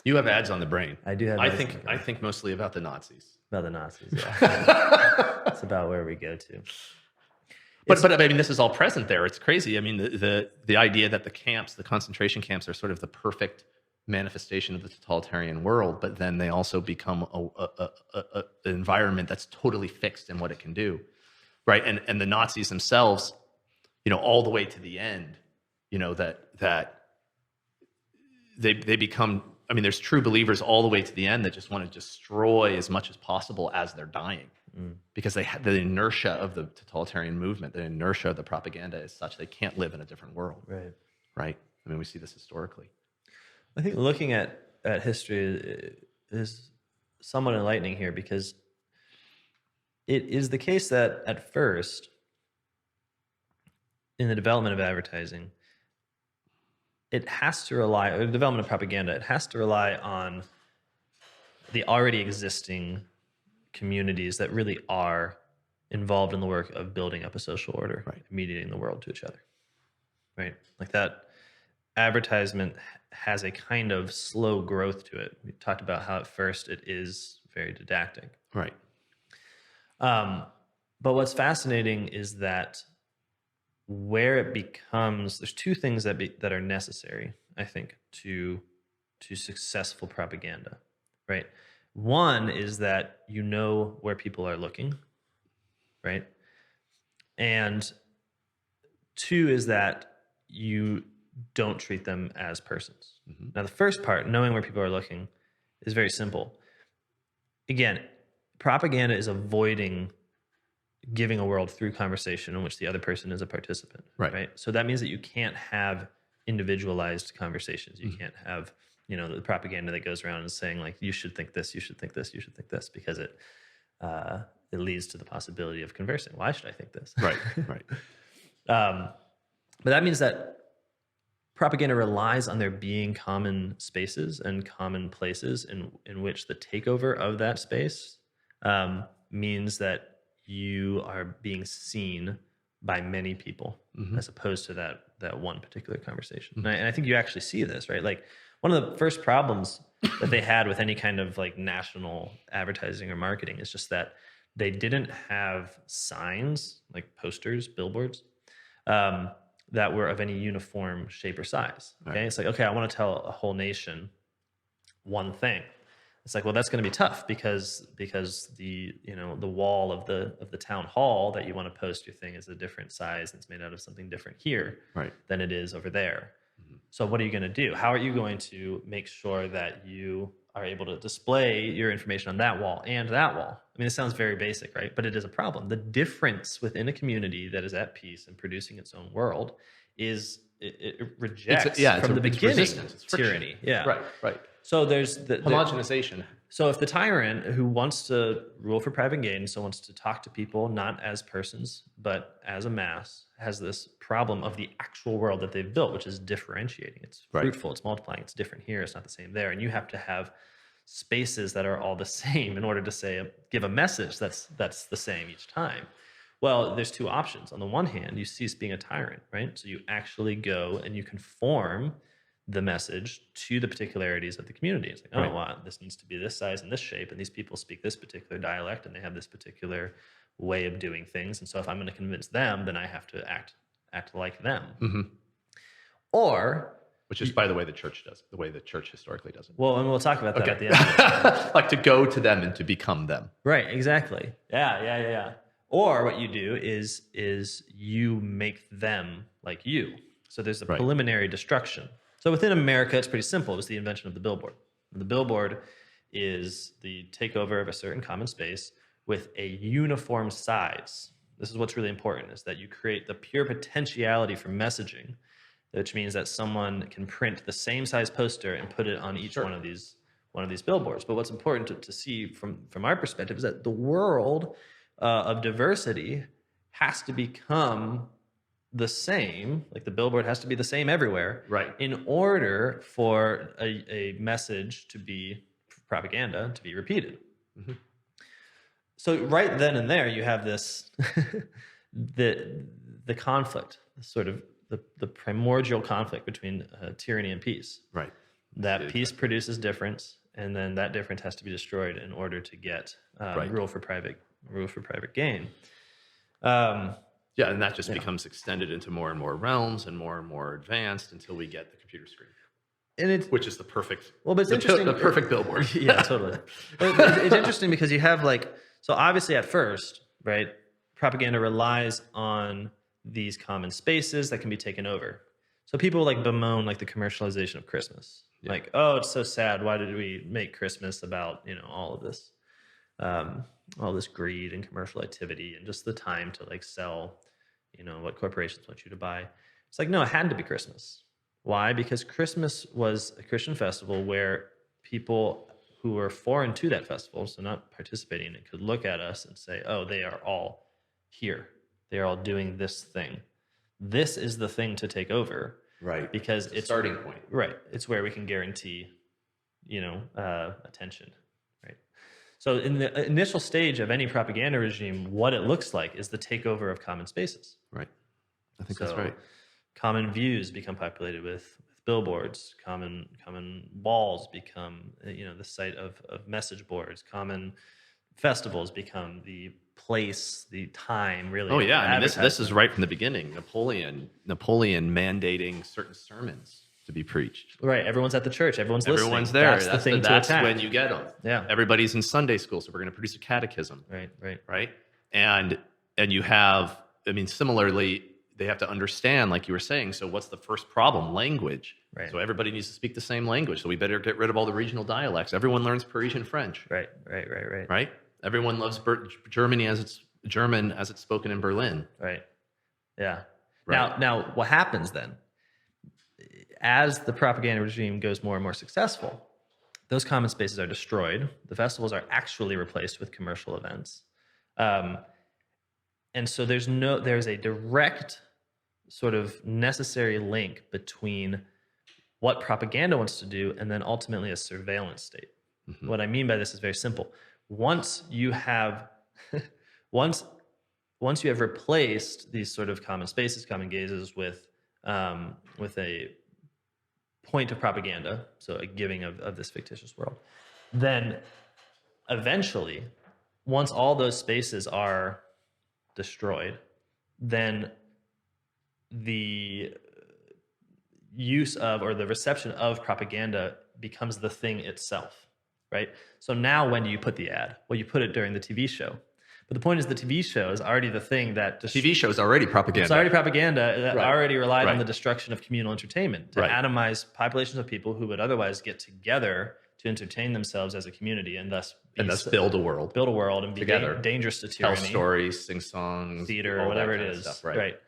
You have ads on the brain. I do have ads on the brain. I think mostly about the Nazis. About the Nazis, yeah. It's about where we go to. But I mean, this is all present there. It's crazy. I mean, the idea that the concentration camps, are sort of the perfect manifestation of the totalitarian world, but then they also become an environment that's totally fixed in what it can do, right? And the Nazis themselves, all the way to the end, that they become. I mean, there's true believers all the way to the end that just want to destroy as much as possible as they're dying. Because they have the inertia of the totalitarian movement, the inertia of the propaganda is such they can't live in a different world. Right. I mean, we see this historically. I think looking at history is somewhat enlightening here, because it is the case that at first, in the development of advertising, it has to rely, or the development of propaganda, it has to rely on the already existing communities that really are involved in the work of building up a social order, right, mediating the world to each other, right? Like that advertisement has a kind of slow growth to it. We talked about how at first it is very didactic. Right. But what's fascinating is that where it becomes, there's two things that are necessary, I think, to successful propaganda, right? One is that you know where people are looking, right? And two is that you don't treat them as persons. Mm-hmm. Now, the first part, knowing where people are looking, is very simple. Again, propaganda is avoiding giving a world through conversation in which the other person is a participant, right? So that means that you can't have individualized conversations. You can't have, the propaganda that goes around and saying like, you should think this, you should think this, you should think this, because it leads to the possibility of conversing. Why should I think this? Right. Right. But that means that propaganda relies on there being common spaces and common places in which the takeover of that space means that you are being seen by many people, as opposed to that one particular conversation. And I think you actually see this, right? Like one of the first problems that they had with any kind of like national advertising or marketing is just that they didn't have signs like posters, billboards, that were of any uniform shape or size. Okay. Right. It's like, okay, I want to tell a whole nation one thing. It's like, well, that's going to be tough because the wall of the town hall that you want to post your thing is a different size. It's made out of something different here than it is over there. So what are you going to do? How are you going to make sure that you are able to display your information on that wall and that wall? I mean, it sounds very basic, right? But it is a problem. The difference within a community that is at peace and producing its own world is it rejects from the beginning tyranny. Yeah. Right. So there's homogenization. So if the tyrant who wants to rule for private gain, so wants to talk to people not as persons, but as a mass, has this problem of the actual world that they've built, which is differentiating. It's fruitful, it's multiplying, it's different here, it's not the same there. And you have to have spaces that are all the same in order to give a message that's the same each time. Well, there's two options. On the one hand, you cease being a tyrant, right? So you actually go and you conform the message to the particularities of the community. It's like, wow, this needs to be this size and this shape, and these people speak this particular dialect, and they have this particular way of doing things. And so if I'm going to convince them, then I have to act like them. Or, which is, by the way, the church does, the way the church historically does it. Well, and we'll talk about that at the end. Like to go to them and to become them. Right, exactly. Yeah. Or what you do is you make them like you. So there's a preliminary destruction. So within America, it's pretty simple. It was the invention of the billboard. And the billboard is the takeover of a certain common space with a uniform size. This is what's really important, is that you create the pure potentiality for messaging, which means that someone can print the same size poster and put it on each one of these billboards. But what's important to see from our perspective is that the world of diversity has to become the same, like the billboard has to be the same everywhere, in order for a message to be propaganda to be repeated. So right then and there, you have this the conflict, sort of the primordial conflict between tyranny and peace. Right. That peace produces difference, and then that difference has to be destroyed in order to get rule for private gain. Yeah, and that just becomes extended into more and more realms and more advanced until we get the computer screen, and which is the perfect. Well, but it's interesting. The perfect billboard. Yeah, totally. It's interesting because you have so obviously at first, right, propaganda relies on these common spaces that can be taken over. So people bemoan the commercialization of Christmas, like, oh, it's so sad. Why did we make Christmas about all of this? All this greed and commercial activity and just the time to sell, what corporations want you to buy. It's no, it had to be Christmas. Why? Because Christmas was a Christian festival where people who were foreign to that festival, so not participating in it, could look at us and say, oh, they are all here. They are all doing this thing. This is the thing to take over. Right. Because it's a starting point. Right. It's where we can guarantee, attention. So in the initial stage of any propaganda regime, what it looks like is the takeover of common spaces. Right. I think that's right. Common views become populated with billboards. Common walls become, the site of message boards. Common festivals become the place, the time, really. Oh, yeah. I mean, this is right from the beginning. Napoleon mandating certain sermons to be preached. Right. Everyone's at the church. Everyone's listening. Everyone's there. That's the thing to attack. That's when you get them. Yeah. Everybody's in Sunday school, so we're going to produce a catechism. Right. And you have, similarly, they have to understand, like you were saying, so what's the first problem? Language. Right. So everybody needs to speak the same language. So we better get rid of all the regional dialects. Everyone learns Parisian French. Right. Right? Everyone loves German as it's spoken in Berlin. Right. Yeah. Right. Now what happens then as the propaganda regime goes more and more successful, those common spaces are destroyed. The festivals are actually replaced with commercial events. Um, and so there's a direct sort of necessary link between what propaganda wants to do and then ultimately a surveillance state. Mhm. What I mean by this is very simple. Once you have once you have replaced these sort of common spaces, common gazes with a point of propaganda, so a giving of this fictitious world, then eventually, once all those spaces are destroyed, then the use of or the reception of propaganda becomes the thing itself, right? So now when do you put the ad? Well, you put it during the TV show. But the point is the TV show is already the thing that... TV show is already propaganda. It's already propaganda that Right. already relied on Right. the destruction of communal entertainment to Right. atomize populations of people who would otherwise get together to entertain themselves as a community and thus build a world. build a world and be Together. Dangerous to Tell tyranny, stories, sing songs, theater, all or whatever that it kind of is. stuff, right.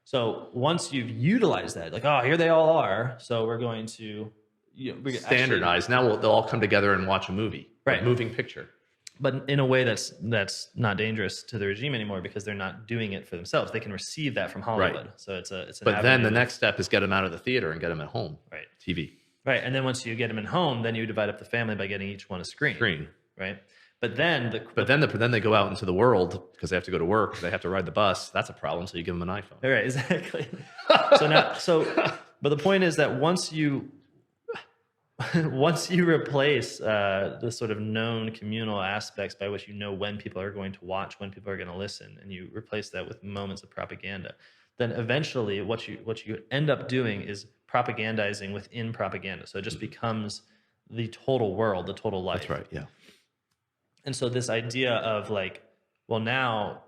So once you've utilized that, like, oh, here they all are, so we're going to Standardize. Now they'll all come together and watch a movie, Right. a moving picture. but in a way that's not dangerous to the regime anymore because they're not doing it for themselves. They can receive that from Hollywood. Right. So it's an But then the avenue. next step is get them out of the theater and get them at home. Right. TV. Right. And then once you get them in home, then you divide up the family by getting each one a screen. Right. But then then they go out into the world because they have to go to work. They have to ride the bus. That's a problem. So you give them an iPhone. Right, exactly. But the point is that once you replace the sort of known communal aspects by which you know when people are going to watch, when people are going to listen, and you replace that with moments of propaganda, then eventually what you end up doing is propagandizing within propaganda. So it just becomes the total world, the total life. That's right. Yeah. And so this idea of like, well, now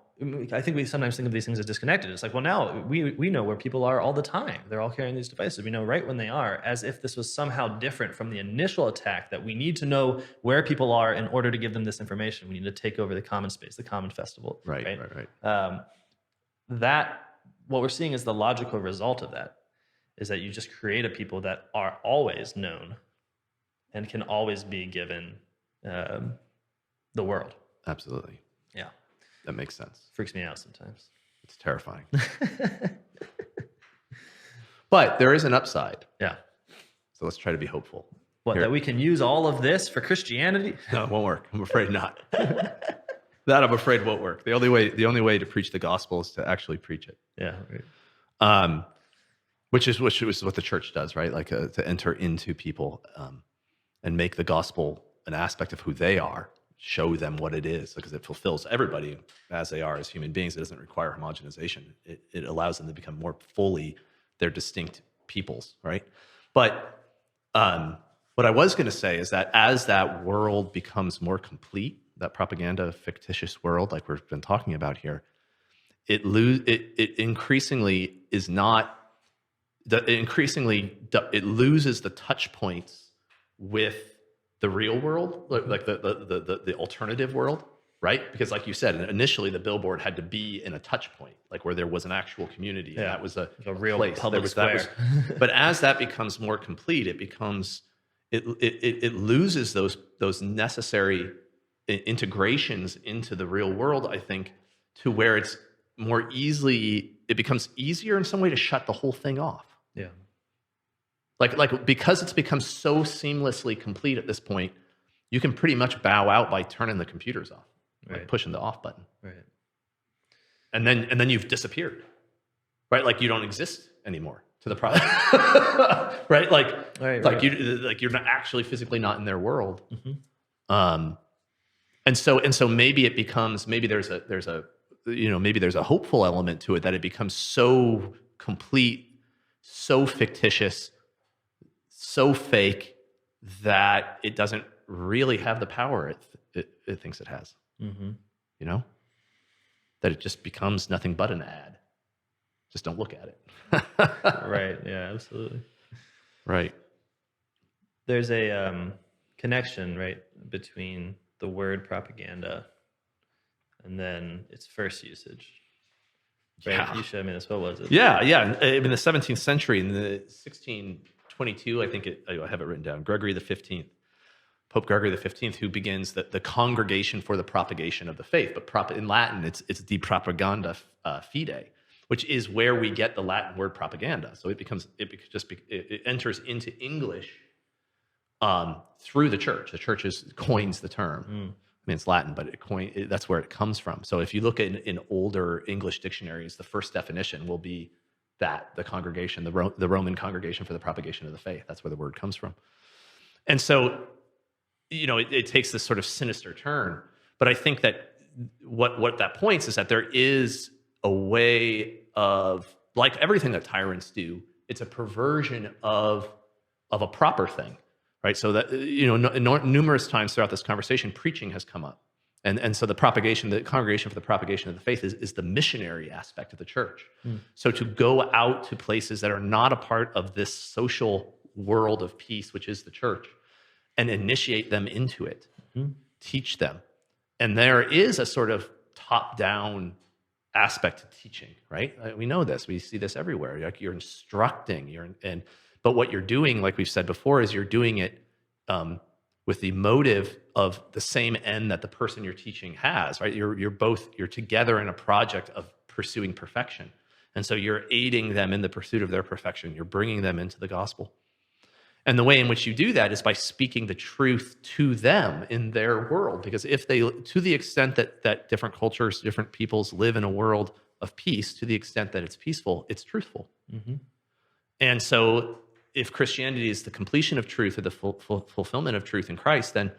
I think we sometimes think of these things as disconnected. It's like, well, now we know where people are all the time. They're all carrying these devices. We know right when they are, as if this was somehow different from the initial attack that we need to know where people are in order to give them this information. We need to take over the common space, the common festival. Right. That what we're seeing is the logical result of that is that you just create a people that are always known and can always be given the world. Absolutely. Yeah. That makes sense. Freaks me out sometimes. It's terrifying. But there is an upside. Yeah. So let's try to be hopeful. What, Here. that we can use all of this for Christianity? No, it won't work. I'm afraid not. That I'm afraid won't work. The only way to preach the gospel is to actually preach it. Yeah. Right. Which is what the church does, right? Like to enter into people and make the gospel an aspect of who they are. Show them what it is because it fulfills everybody as they are as human beings. It doesn't require homogenization. It allows them to become more fully their distinct peoples, right? But what I was going to say is that as that world becomes more complete, that propaganda fictitious world like we've been talking about here, it increasingly is not. It loses the touch points with the real world, like the alternative world, right? Because like you said, initially the billboard had to be in a touch point, like where there was an actual community. Yeah. And that was a real place. public square. But as that becomes more complete, it loses those necessary integrations into the real world, I think, to where it becomes easier in some way to shut the whole thing off. Yeah. Like because it's become so seamlessly complete at this point, you can pretty much bow out by turning the computers off, like pushing the off button. Right. And then you've disappeared. Right? Like you don't exist anymore to the product. Right? You're not actually physically not in their world. Mm-hmm. And so maybe it becomes there's a hopeful element to it that it becomes so complete, so fictitious, so fake that it doesn't really have the power it thinks it has. Mm-hmm. You know? That it just becomes nothing but an ad. Just don't look at it. Right. Yeah, absolutely. Right. There's a connection, right, between the word propaganda and then its first usage. Right? Yeah. You showed me this. What was it? Yeah. In the 17th century, in the 622, I think I have it written down. Gregory the 15th, Pope Gregory the 15th, who begins the Congregation for the Propagation of the Faith. But in Latin, it's De Propaganda Fide, which is where we get the Latin word propaganda. So it enters into English through the church. The church coins the term. I mean, it's Latin, but that's where it comes from. So if you look in older English dictionaries, the first definition will be that the congregation, the Roman Congregation for the Propagation of the Faith. That's where the word comes from. And so, it takes this sort of sinister turn. But I think that what that points is that there is a way of, like everything that tyrants do, it's a perversion of a proper thing, right? So that, numerous times throughout this conversation, preaching has come up. And so the Congregation for the Propagation of the Faith is the missionary aspect of the church. So to go out to places that are not a part of this social world of peace, which is the church, and initiate them into it, teach them. And there is a sort of top-down aspect to teaching, right? We know this. We see this everywhere. Like you're instructing, but what you're doing, like we've said before, is you're doing it with the motive of the same end that the person you're teaching has, right? You're together in a project of pursuing perfection. And so you're aiding them in the pursuit of their perfection. You're bringing them into the gospel. And the way in which you do that is by speaking the truth to them in their world. Because to the extent that different cultures, different peoples live in a world of peace, to the extent that it's peaceful, it's truthful. And so if Christianity is the completion of truth or the fulfillment of truth in Christ, then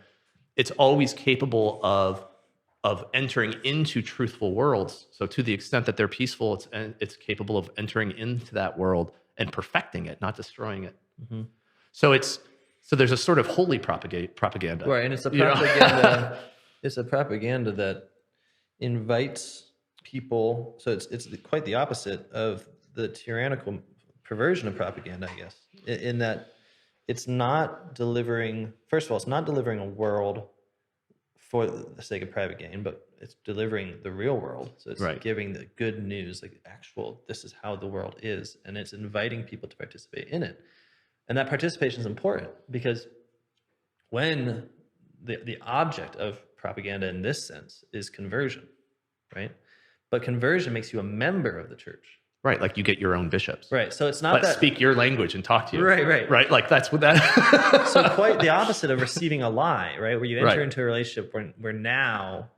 it's always capable of entering into truthful worlds. So to the extent that they're peaceful, it's capable of entering into that world and perfecting it, not destroying it. So there's a sort of holy propaganda, right? And it's a propaganda. It's a propaganda that invites people. So it's quite the opposite of the tyrannical perversion of propaganda, I guess, in that it's not delivering. First of all, it's not delivering a world for the sake of private gain, but it's delivering the real world. So it's giving the good news, like this is how the world is, and it's inviting people to participate in it. And that participation is important because when the object of propaganda in this sense is conversion, right? But conversion makes you a member of the church. Right, like you get your own bishops. Right, so it's not Let's speak your language and talk to you. Right. Like that's what that... So quite the opposite of receiving a lie, right? Where you enter into a relationship where now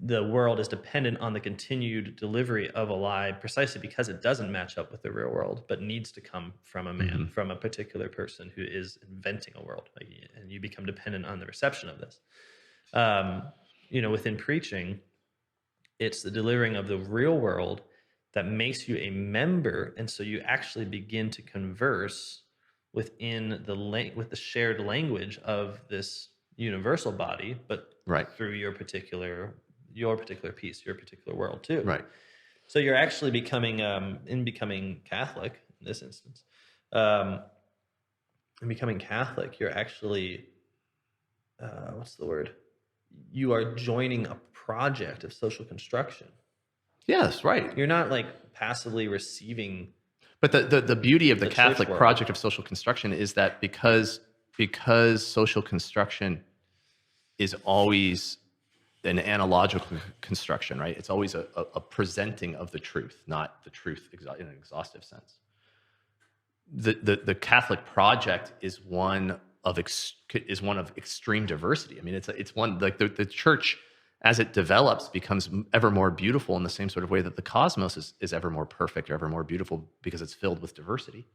the world is dependent on the continued delivery of a lie precisely because it doesn't match up with the real world, but needs to come from a man, from a particular person who is inventing a world. And you become dependent on the reception of this. Within preaching, it's the delivering of the real world that makes you a member. And so you actually begin to converse within with the shared language of this universal body, but through your particular piece, your particular world too. Right. So you're actually becoming Catholic in this instance. In becoming Catholic, you're actually, what's the word? You are joining a project of social construction. Yes, right. You're not like passively receiving. But the beauty of the Catholic project of social construction is that because social construction is always an analogical construction, right? It's always a presenting of the truth, not the truth in an exhaustive sense. The Catholic project is one of extreme diversity. I mean, it's one like the church as it develops becomes ever more beautiful in the same sort of way that the cosmos is ever more perfect or ever more beautiful because it's filled with diversity.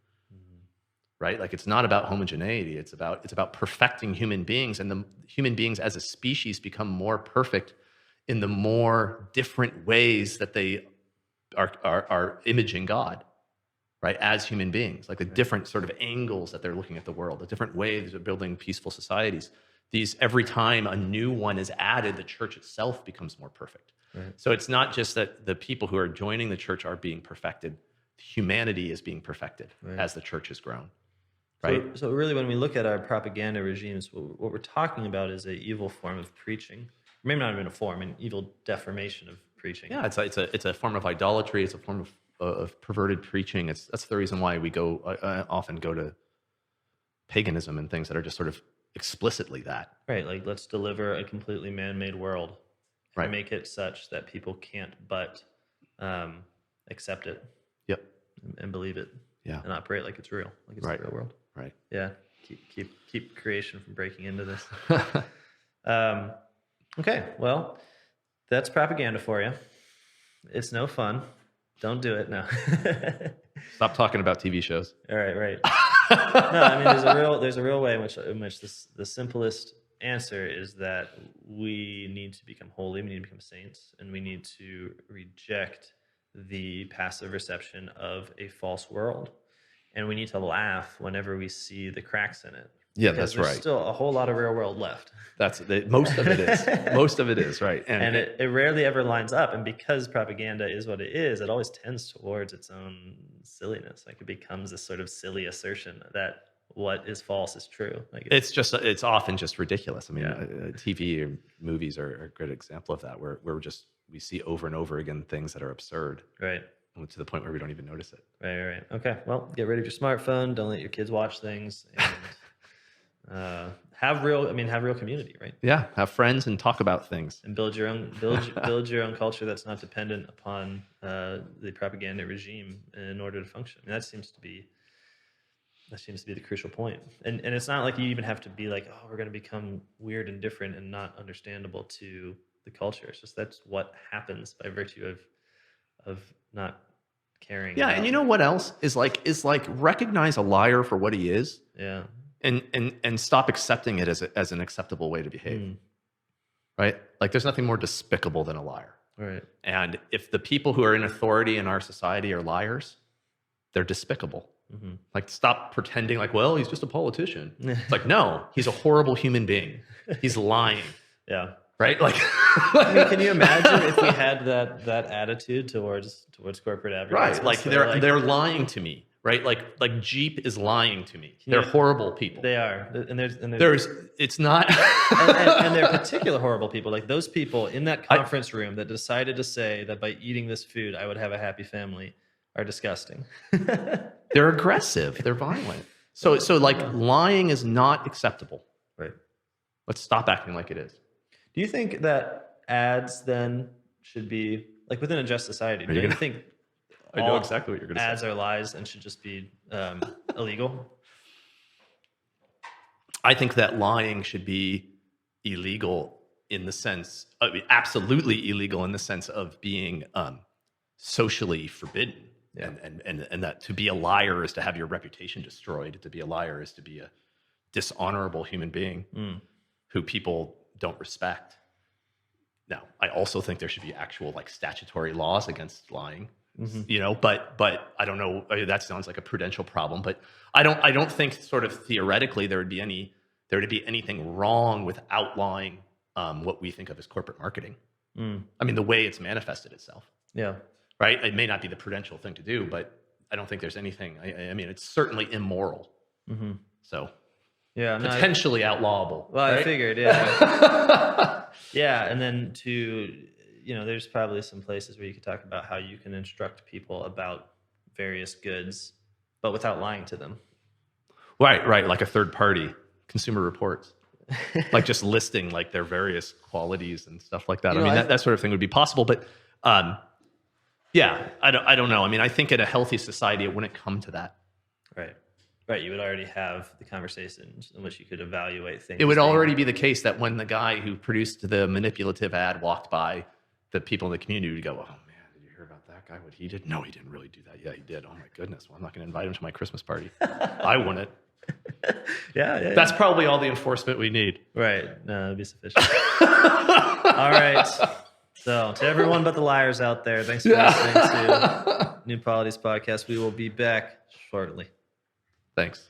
Right? Like it's not about homogeneity. It's about perfecting human beings, and the human beings as a species become more perfect in the more different ways that they are imaging God, right? As human beings, like the different sort of angles that they're looking at the world, the different ways of building peaceful societies. Every time a new one is added, the church itself becomes more perfect. Right. So it's not just that the people who are joining the church are being perfected. Humanity is being perfected as the church has grown. Right. So really, when we look at our propaganda regimes, what we're talking about is an evil form of preaching. Maybe not even a form, an evil deformation of preaching. Yeah, it's a form of idolatry. It's a form of perverted preaching. That's the reason why we often go to paganism and things that are just sort of explicitly that. Right. Like, let's deliver a completely man-made world and Right. make it such that people can't but accept it Yep. and believe it Yeah. and operate like it's real, like it's Right. the real world. Right. Yeah. Keep creation from breaking into this. Okay. Well, that's propaganda for you. It's no fun. Don't do it. No. Stop talking about TV shows. All right. Right. No, I mean, there's a real way in which the simplest answer is that we need to become holy, we need to become saints, and we need to reject the passive reception of a false world. And we need to laugh whenever we see the cracks in it. Yeah, Because that's there's right. still a whole lot of real world left. Most of it is. Most of it is, right. And it rarely ever lines up. And because propaganda is what it is, it always tends towards its own silliness. Like, it becomes this sort of silly assertion that what is false is true. Like, it's often just ridiculous. I mean, Yeah. TV or movies are a good example of that, where we see over and over again things that are absurd, right. to the point where we don't even notice it. Right. Okay. Well, get rid of your smartphone. Don't let your kids watch things, and have real community, right? Yeah, have friends and talk about things. And build your own culture that's not dependent upon the propaganda regime in order to function. And that seems to be the crucial point. And it's not like you even have to be like, oh, we're going to become weird and different and not understandable to the culture. It's just that's what happens by virtue of not caring. Yeah, and you know what else is like recognize a liar for what he is. Yeah. And stop accepting it as an acceptable way to behave. Right? Like, there's nothing more despicable than a liar. Right. And if the people who are in authority in our society are liars, they're despicable. Mm-hmm. Like, stop pretending like, well, he's just a politician. It's like, no, he's a horrible human being. He's lying. Yeah. Right? Like, I mean, can you imagine if we had that attitude towards corporate advertising? right? Like, they're lying to me. Right? Like Jeep is lying to me. They're horrible people. They are, and there's it's not, and they're particular horrible people. Like, those people in that conference room that decided to say that by eating this food I would have a happy family are disgusting. They're aggressive. They're violent. So like, lying is not acceptable. Right. Let's stop acting like it is. Do you think that ads then should be, like, within a just society? Do you think I know exactly what you're going to say. Ads are lies and should just be illegal? I think that lying should be illegal in the sense, absolutely illegal in the sense of being socially forbidden. Yeah. And that to be a liar is to have your reputation destroyed. To be a liar is to be a dishonorable human being who people don't respect. Now, I also think there should be actual, like, statutory laws against lying. Mm-hmm. You know, but I don't know. That sounds like a prudential problem, but I don't think, sort of theoretically, there would be anything wrong with outlawing what we think of as corporate marketing. I mean, the way it's manifested itself. Yeah. Right. It may not be the prudential thing to do, but I don't think there's anything. I mean, it's certainly immoral. Mm-hmm. So, yeah, potentially outlawable. Well, right? I figured, yeah. Yeah, and then there's probably some places where you could talk about how you can instruct people about various goods, but without lying to them. Right. Like a third party, Consumer Reports, like just listing, like, their various qualities and stuff like that. I mean, that sort of thing would be possible, but yeah, I don't know. I mean, I think in a healthy society, it wouldn't come to that. Right. You would already have the conversations in which you could evaluate things. It would already be the case that when the guy who produced the manipulative ad walked by, the people in the community would go, oh man, did you hear about that guy? What he did? No, he didn't really do that. Yeah, he did. Oh my goodness. Well, I'm not going to invite him to my Christmas party. I wouldn't. Yeah. That's probably all the enforcement we need. Right. No, that'd be sufficient. All right. So, to everyone but the liars out there, thanks for listening to New Polities Podcast. We will be back shortly. Thanks.